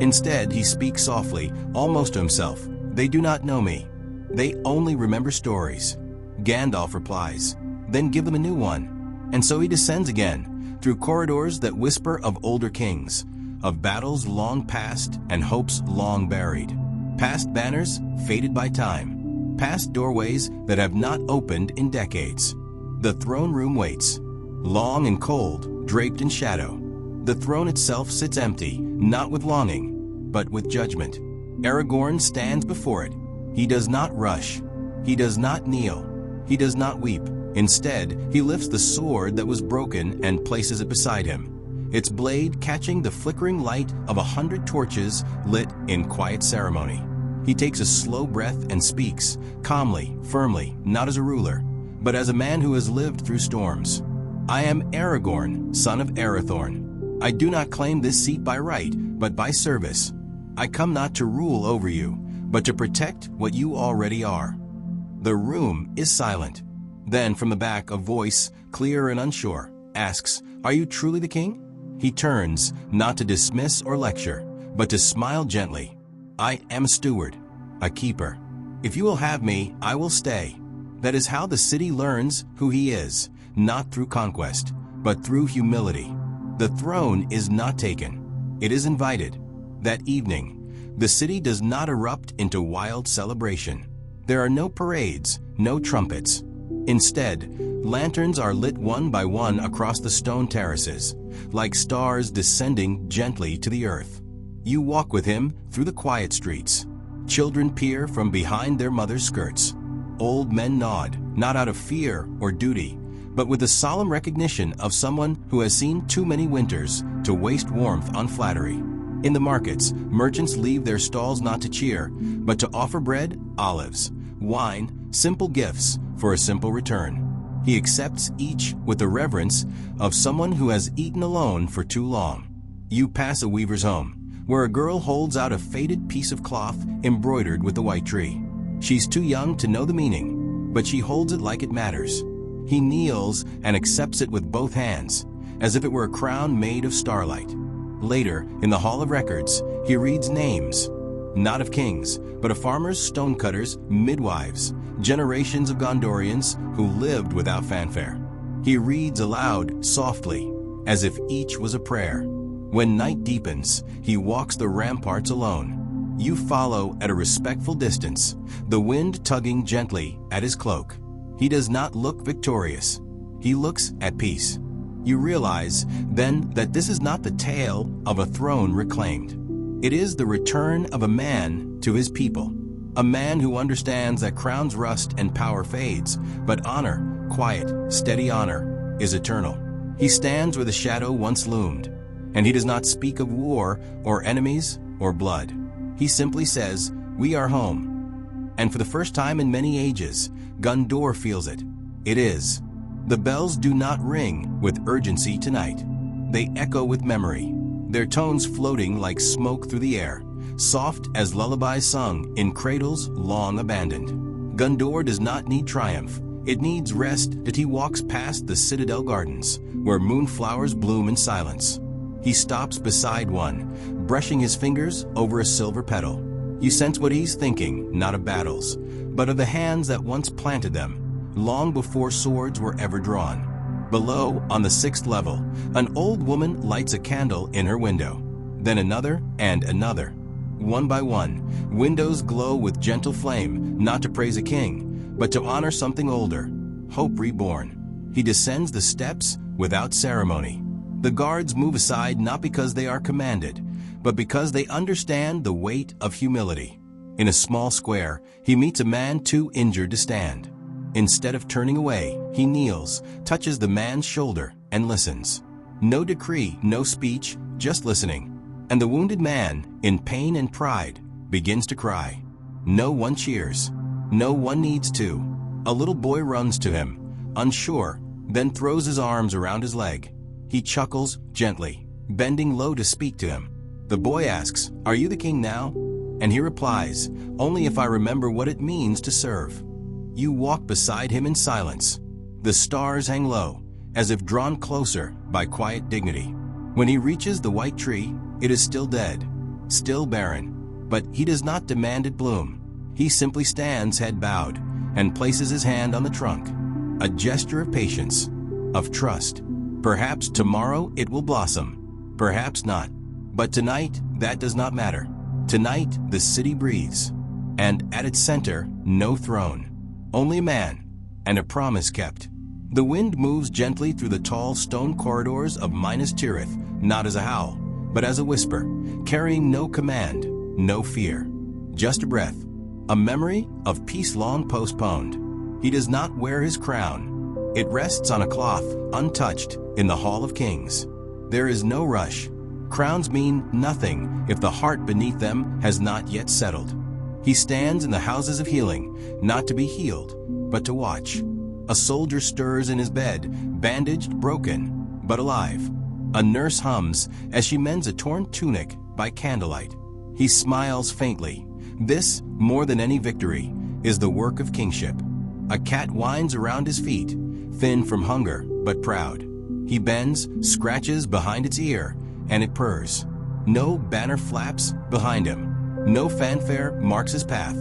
Speaker 1: Instead, he speaks softly, almost to himself. They do not know me. They only remember stories. Gandalf replies, then give them a new one. And so he descends again, through corridors that whisper of older kings, of battles long past and hopes long buried, past banners faded by time, past doorways that have not opened in decades. The throne room waits, long and cold, draped in shadow. The throne itself sits empty, not with longing, but with judgment. Aragorn stands before it. He does not rush. He does not kneel. He does not weep. Instead, he lifts the sword that was broken and places it beside him, its blade catching the flickering light of 100 torches lit in quiet ceremony. He takes a slow breath and speaks, calmly, firmly, not as a ruler, but as a man who has lived through storms. I am Aragorn, son of Arathorn. I do not claim this seat by right, but by service. I come not to rule over you, but to protect what you already are. The room is silent. Then from the back a voice, clear and unsure, asks, are you truly the king? He turns, not to dismiss or lecture, but to smile gently. I am a steward, a keeper. If you will have me, I will stay. That is how the city learns who he is, not through conquest, but through humility. The throne is not taken. It is invited. That evening, the city does not erupt into wild celebration. There are no parades, no trumpets. Instead, lanterns are lit one by one across the stone terraces, like stars descending gently to the earth. You walk with him through the quiet streets. Children peer from behind their mother's skirts. Old men nod, not out of fear or duty, but with the solemn recognition of someone who has seen too many winters to waste warmth on flattery. In the markets, merchants leave their stalls not to cheer, but to offer bread, olives, wine, simple gifts for a simple return. He accepts each with the reverence of someone who has eaten alone for too long. You pass a weaver's home, where a girl holds out a faded piece of cloth embroidered with the white tree. She's too young to know the meaning, but she holds it like it matters. He kneels and accepts it with both hands, as if it were a crown made of starlight. Later, in the Hall of Records, he reads names, not of kings, but of farmers, stonecutters, midwives, generations of Gondorians who lived without fanfare. He reads aloud, softly, as if each was a prayer. When night deepens, he walks the ramparts alone. You follow at a respectful distance, the wind tugging gently at his cloak. He does not look victorious. He looks at peace. You realize, then, that this is not the tale of a throne reclaimed. It is the return of a man to his people. A man who understands that crowns rust and power fades, but honor, quiet, steady honor, is eternal. He stands where the shadow once loomed, and he does not speak of war or enemies or blood. He simply says, "We are home." And for the first time in many ages, Gondor feels it. It is. The bells do not ring with urgency tonight. They echo with memory, their tones floating like smoke through the air, soft as lullabies sung in cradles long abandoned. Gondor does not need triumph. It needs rest as he walks past the Citadel Gardens, where moonflowers bloom in silence. He stops beside one, brushing his fingers over a silver petal. You sense what he's thinking, not of battles, but of the hands that once planted them, long before swords were ever drawn. Below, on the 6th level, an old woman lights a candle in her window, then another and another. One by one, windows glow with gentle flame, not to praise a king, but to honor something older, hope reborn. He descends the steps without ceremony. The guards move aside not because they are commanded, but because they understand the weight of humility. In a small square, he meets a man too injured to stand. Instead of turning away, he kneels, touches the man's shoulder, and listens. No decree, no speech, just listening. And the wounded man, in pain and pride, begins to cry. No one cheers. No one needs to. A little boy runs to him, unsure, then throws his arms around his leg. He chuckles gently, bending low to speak to him. The boy asks, "Are you the king now?" And he replies, "Only if I remember what it means to serve." You walk beside him in silence. The stars hang low, as if drawn closer by quiet dignity. When he reaches the white tree, it is still dead, still barren, but he does not demand it bloom. He simply stands head bowed and places his hand on the trunk, a gesture of patience, of trust. Perhaps tomorrow it will blossom, perhaps not. But tonight, that does not matter. Tonight, the city breathes, and at its center, no throne, only a man, and a promise kept. The wind moves gently through the tall stone corridors of Minas Tirith, not as a howl, but as a whisper, carrying no command, no fear, just a breath, a memory of peace long postponed. He does not wear his crown. It rests on a cloth, untouched, in the Hall of Kings. There is no rush. Crowns mean nothing if the heart beneath them has not yet settled. He stands in the houses of healing, not to be healed, but to watch. A soldier stirs in his bed, bandaged, broken, but alive. A nurse hums as she mends a torn tunic by candlelight. He smiles faintly. This, more than any victory, is the work of kingship. A cat winds around his feet, thin from hunger, but proud. He bends, scratches behind its ear, and it purrs. No banner flaps behind him. No fanfare marks his path.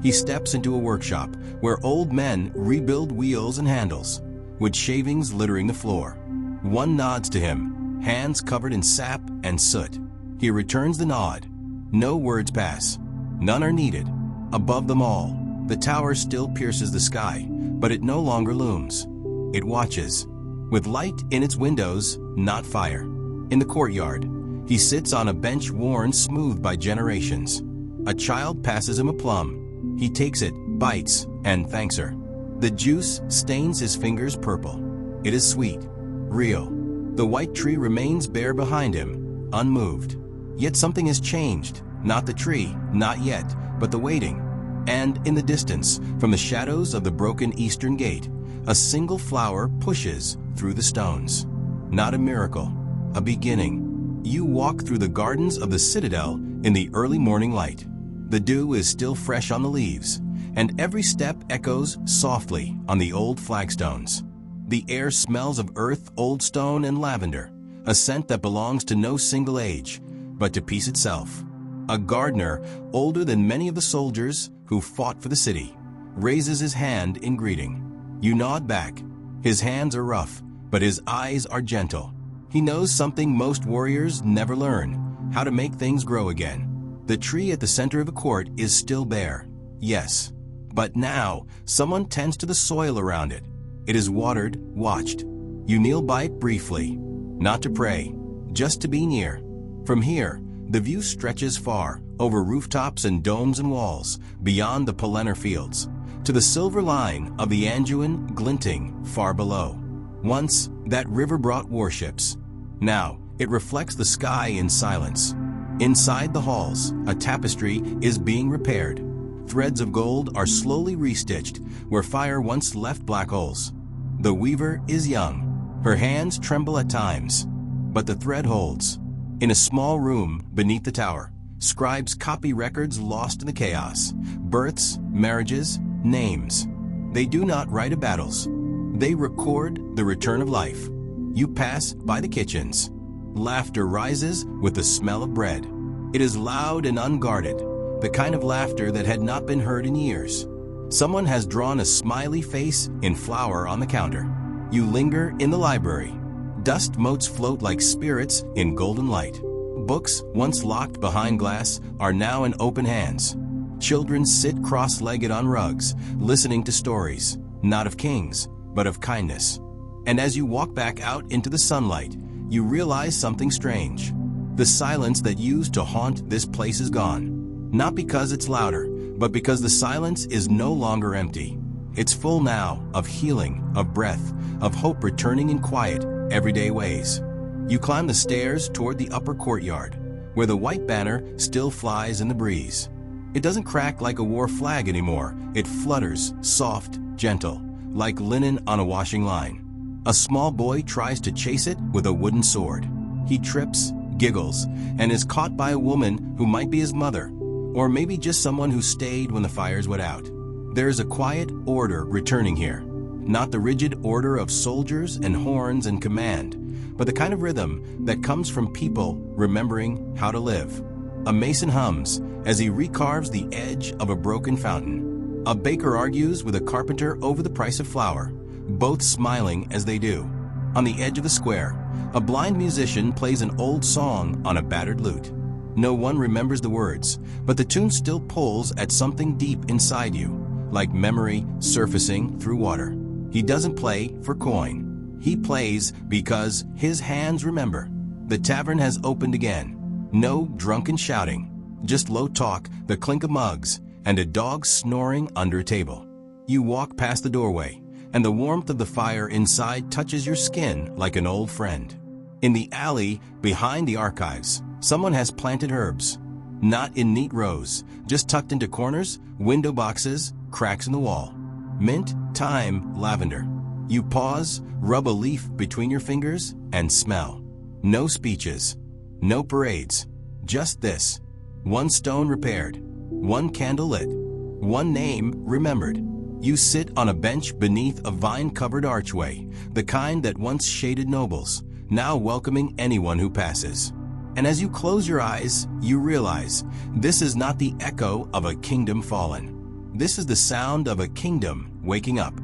Speaker 1: He steps into a workshop where old men rebuild wheels and handles, with shavings littering the floor. One nods to him, hands covered in sap and soot. He returns the nod. No words pass. None are needed. Above them all, the tower still pierces the sky, but it no longer looms. It watches, with light in its windows, not fire. In the courtyard, he sits on a bench worn smooth by generations. A child passes him a plum. He takes it, bites, and thanks her. The juice stains his fingers purple. It is sweet, real. The white tree remains bare behind him, unmoved. Yet something has changed. Not the tree, not yet, but the waiting. And in the distance, from the shadows of the broken eastern gate, a single flower pushes through the stones. Not a miracle, a beginning. You walk through the gardens of the Citadel in the early morning light. The dew is still fresh on the leaves, and every step echoes softly on the old flagstones. The air smells of earth, old stone, and lavender, a scent that belongs to no single age, but to peace itself. A gardener, older than many of the soldiers who fought for the city, raises his hand in greeting. You nod back. His hands are rough, but his eyes are gentle. He knows something most warriors never learn, how to make things grow again. The tree at the center of the court is still bare, yes. But now, someone tends to the soil around it. It is watered, watched. You kneel by it briefly, not to pray, just to be near. From here, the view stretches far, over rooftops and domes and walls, beyond the polenar fields, to the silver line of the Anjouan glinting far below. Once, that river brought warships. Now, it reflects the sky in silence. Inside the halls, a tapestry is being repaired. Threads of gold are slowly restitched where fire once left black holes. The weaver is young. Her hands tremble at times, but the thread holds. In a small room beneath the tower, scribes copy records lost in the chaos. Births, marriages, names. They do not write of battles. They record the return of life. You pass by the kitchens. Laughter rises with the smell of bread. It is loud and unguarded, the kind of laughter that had not been heard in years. Someone has drawn a smiley face in flour on the counter. You linger in the library. Dust motes float like spirits in golden light. Books, once locked behind glass, are now in open hands. Children sit cross-legged on rugs, listening to stories, not of kings, but of kindness. And as you walk back out into the sunlight, you realize something strange. The silence that used to haunt this place is gone. Not because it's louder, but because the silence is no longer empty. It's full now of healing, of breath, of hope returning in quiet, everyday ways. You climb the stairs toward the upper courtyard, where the white banner still flies in the breeze. It doesn't crack like a war flag anymore. It flutters, soft, gentle, like linen on a washing line. A small boy tries to chase it with a wooden sword. He trips, giggles, and is caught by a woman who might be his mother, or maybe just someone who stayed when the fires went out. There is a quiet order returning here, not the rigid order of soldiers and horns and command, but the kind of rhythm that comes from people remembering how to live. A mason hums as he recarves the edge of a broken fountain. A baker argues with a carpenter over the price of flour, both smiling as they do. On the edge of the square, a blind musician plays an old song on a battered lute. No one remembers the words, but the tune still pulls at something deep inside you, like memory surfacing through water. He doesn't play for coin. He plays because his hands remember. The tavern has opened again. No drunken shouting, just low talk, the clink of mugs, and a dog snoring under a table. You walk past the doorway, and the warmth of the fire inside touches your skin like an old friend. In the alley behind the archives, someone has planted herbs. Not in neat rows, just tucked into corners, window boxes, cracks in the wall. Mint, thyme, lavender. You pause, rub a leaf between your fingers, and smell. No speeches, no parades, just this. One stone repaired, one candle lit, one name remembered. You sit on a bench beneath a vine-covered archway, the kind that once shaded nobles, now welcoming anyone who passes. And as you close your eyes, you realize this is not the echo of a kingdom fallen. This is the sound of a kingdom waking up.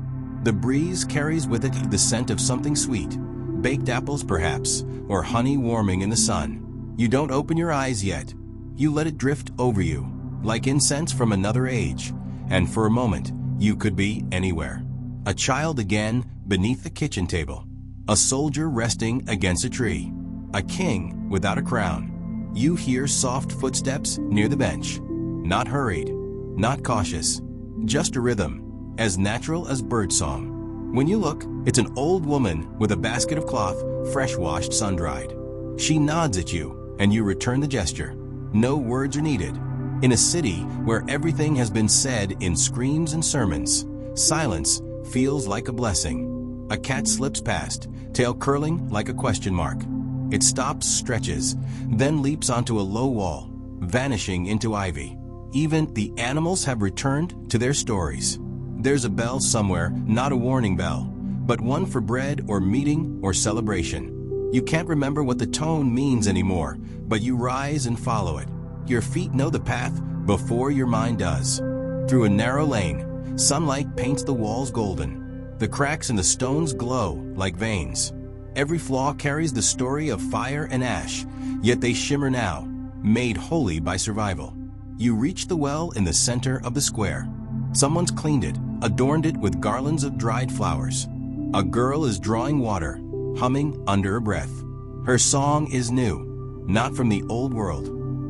Speaker 1: The breeze carries with it the scent of something sweet, baked apples perhaps, or honey warming in the sun. You don't open your eyes yet. You let it drift over you, like incense from another age, and for a moment, you could be anywhere. A child again beneath the kitchen table. A soldier resting against a tree. A king without a crown. You hear soft footsteps near the bench. Not hurried, not cautious, just a rhythm, as natural as birdsong. When you look, it's an old woman with a basket of cloth, fresh-washed, sun-dried. She nods at you, and you return the gesture. No words are needed. In a city where everything has been said in screams and sermons, silence feels like a blessing. A cat slips past, tail curling like a question mark. It stops, stretches, then leaps onto a low wall, vanishing into ivy. Even the animals have returned to their stories. There's a bell somewhere, not a warning bell, but one for bread or meeting or celebration. You can't remember what the tone means anymore, but you rise and follow it. Your feet know the path before your mind does. Through a narrow lane, sunlight paints the walls golden. The cracks in the stones glow like veins. Every flaw carries the story of fire and ash, yet they shimmer now, made holy by survival. You reach the well in the center of the square. Someone's cleaned it, adorned it with garlands of dried flowers. A girl is drawing water, humming under her breath. Her song is new, not from the old world,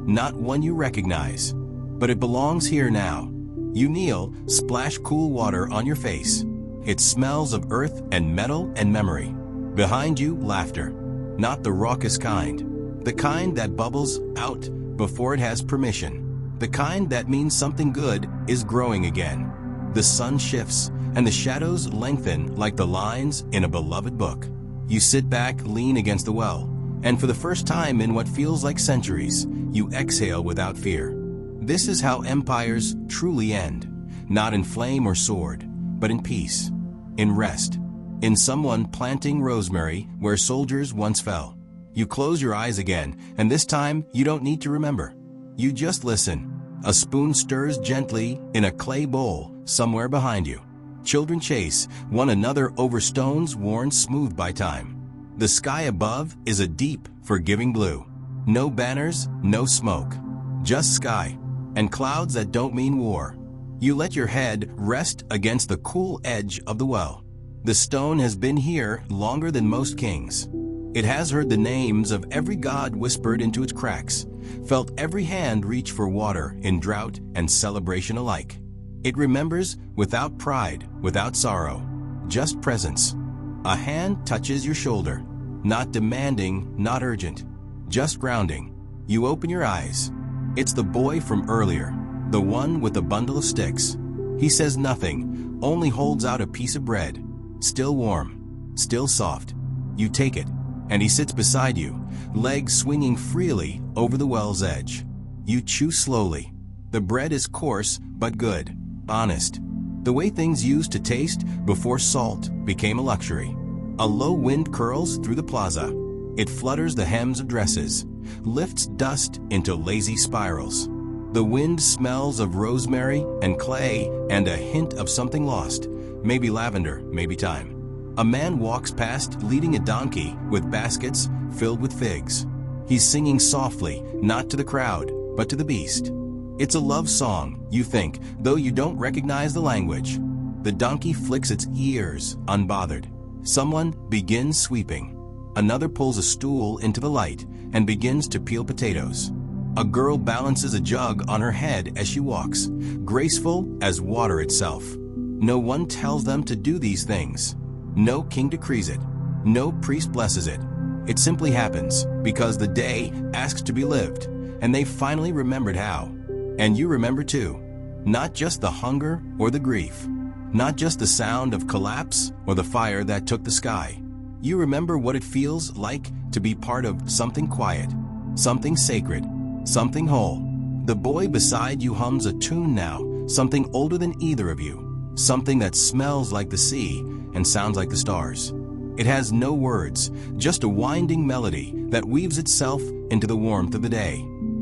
Speaker 1: not one you recognize, but it belongs here now. You kneel, splash cool water on your face. It smells of earth and metal and memory. Behind you, laughter, not the raucous kind, the kind that bubbles out before it has permission, the kind that means something good is growing again. The sun shifts, and the shadows lengthen like the lines in a beloved book. You sit back, lean against the well, and for the first time in what feels like centuries, you exhale without fear. This is how empires truly end, not in flame or sword, but in peace, in rest, in someone planting rosemary where soldiers once fell. You close your eyes again, and this time you don't need to remember. You just listen. A spoon stirs gently in a clay bowl somewhere behind you. Children chase one another over stones worn smooth by time. The sky above is a deep, forgiving blue. No banners, no smoke. Just sky, and clouds that don't mean war. You let your head rest against the cool edge of the well. The stone has been here longer than most kings. It has heard the names of every god whispered into its cracks, felt every hand reach for water in drought and celebration alike. It remembers without pride, without sorrow, just presence. A hand touches your shoulder, not demanding, not urgent, just grounding. You open your eyes. It's the boy from earlier, the one with the bundle of sticks. He says nothing, only holds out a piece of bread, still warm, still soft. You take it, and he sits beside you, legs swinging freely over the well's edge. You chew slowly. The bread is coarse but good, honest. The way things used to taste before salt became a luxury. A low wind curls through the plaza. It flutters the hems of dresses, lifts dust into lazy spirals. The wind smells of rosemary and clay and a hint of something lost, maybe lavender, maybe thyme. A man walks past leading a donkey with baskets filled with figs. He's singing softly, not to the crowd, but to the beast. It's a love song, you think, though you don't recognize the language. The donkey flicks its ears, unbothered. Someone begins sweeping. Another pulls a stool into the light and begins to peel potatoes. A girl balances a jug on her head as she walks, graceful as water itself. No one tells them to do these things. No king decrees it. No priest blesses it. It simply happens because the day asks to be lived, and they finally remembered how. And you remember too. Not just the hunger or the grief. Not just the sound of collapse or the fire that took the sky. You remember what it feels like to be part of something quiet, something sacred, something whole. The boy beside you hums a tune now, something older than either of you, something that smells like the sea and sounds like the stars. It has no words, just a winding melody that weaves itself into the warmth of the day.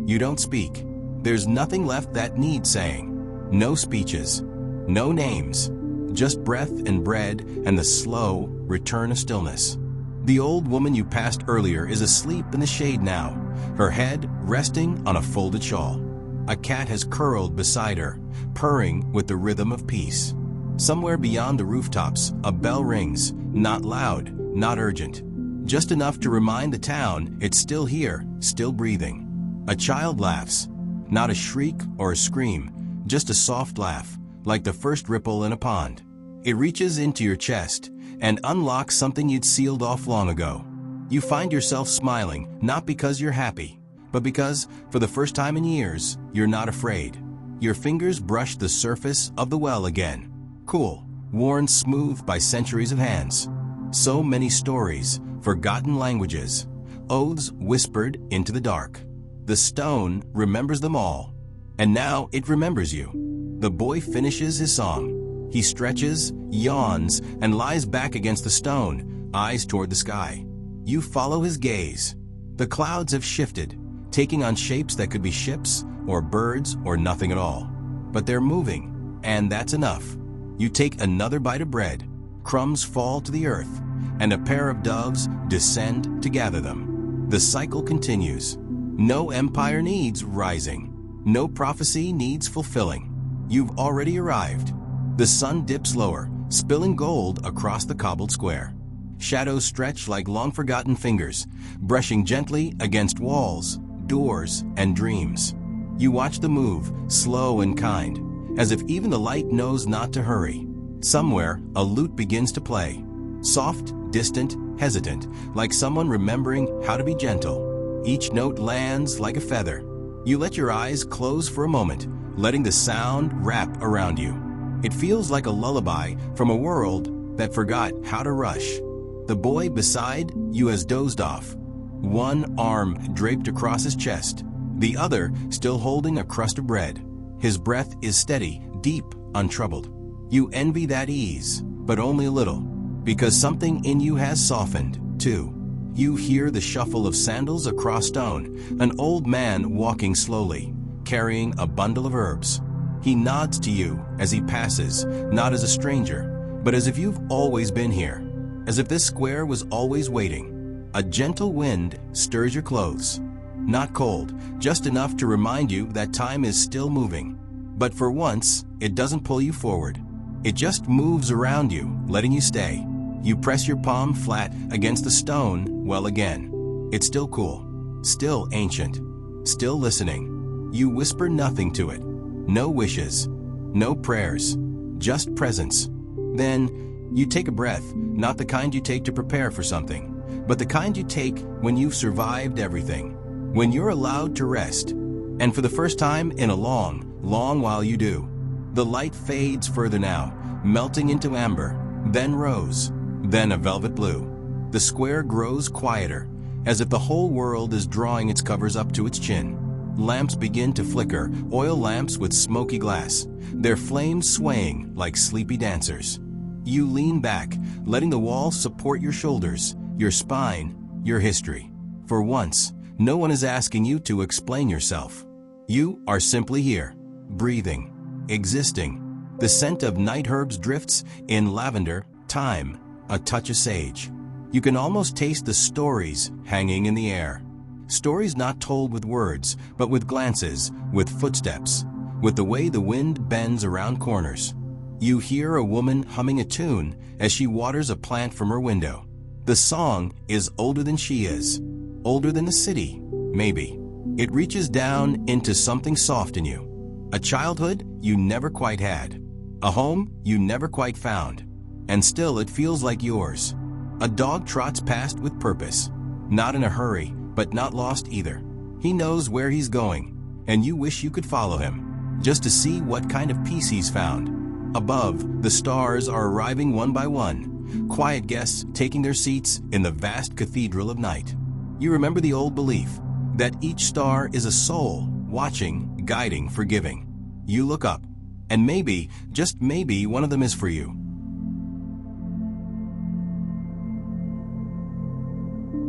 Speaker 1: You don't speak. There's nothing left that needs saying. No speeches, no names, just breath and bread and the slow return of stillness. The old woman you passed earlier is asleep in the shade now, her head resting on a folded shawl. A cat has curled beside her, purring with the rhythm of peace. Somewhere beyond the rooftops, a bell rings, not loud, not urgent, just enough to remind the town it's still here, still breathing. A child laughs, not a shriek or a scream, just a soft laugh, like the first ripple in a pond. It reaches into your chest and unlocks something you'd sealed off long ago. You find yourself smiling, not because you're happy, but because, for the first time in years, you're not afraid. Your fingers brush the surface of the well again. Cool, worn smooth by centuries of hands. So many stories, forgotten languages, oaths whispered into the dark. The stone remembers them all, and now it remembers you. The boy finishes his song. He stretches, yawns, and lies back against the stone, eyes toward the sky. You follow his gaze. The clouds have shifted, taking on shapes that could be ships, or birds, or nothing at all. But they're moving, and that's enough. You take another bite of bread. Crumbs fall to the earth, and a pair of doves descend to gather them. The cycle continues. No empire needs rising. No prophecy needs fulfilling. You've already arrived. The sun dips lower, spilling gold across the cobbled square. Shadows stretch like long-forgotten fingers, brushing gently against walls, doors, and dreams. You watch the move, slow and kind, as if even the light knows not to hurry. Somewhere, a lute begins to play. Soft, distant, hesitant, like someone remembering how to be gentle. Each note lands like a feather. You let your eyes close for a moment, letting the sound wrap around you. It feels like a lullaby from a world that forgot how to rush. The boy beside you has dozed off, one arm draped across his chest, the other still holding a crust of bread. His breath is steady, deep, untroubled. You envy that ease, but only a little, because something in you has softened, too. You hear the shuffle of sandals across stone, an old man walking slowly, carrying a bundle of herbs. He nods to you as he passes, not as a stranger, but as if you've always been here, as if this square was always waiting. A gentle wind stirs your clothes. Not cold, just enough to remind you that time is still moving. But for once, it doesn't pull you forward. It just moves around you, letting you stay. You press your palm flat against the stone well again. It's still cool, still ancient, still listening. You whisper nothing to it. No wishes, no prayers, just presence. Then you take a breath, not the kind you take to prepare for something, but the kind you take when you've survived everything, when you're allowed to rest. And for the first time in a long, long while you do. The light fades further now, melting into amber, then rose, then a velvet blue. The square grows quieter, as if the whole world is drawing its covers up to its chin. Lamps begin to flicker, oil lamps with smoky glass, their flames swaying like sleepy dancers. You lean back, letting the wall support your shoulders, your spine, your history. For once, no one is asking you to explain yourself. You are simply here, breathing, existing. The scent of night herbs drifts in lavender, thyme, a touch of sage. You can almost taste the stories hanging in the air. Stories not told with words, but with glances, with footsteps, with the way the wind bends around corners. You hear a woman humming a tune as she waters a plant from her window. The song is older than she is, older than the city, maybe. It reaches down into something soft in you. A childhood you never quite had. A home you never quite found. And still it feels like yours. A dog trots past with purpose. Not in a hurry, but not lost either. He knows where he's going, and you wish you could follow him, just to see what kind of peace he's found. Above, the stars are arriving one by one, quiet guests taking their seats in the vast cathedral of night. You remember the old belief that each star is a soul, watching, guiding, forgiving. You look up, and maybe, just maybe, one of them is for you.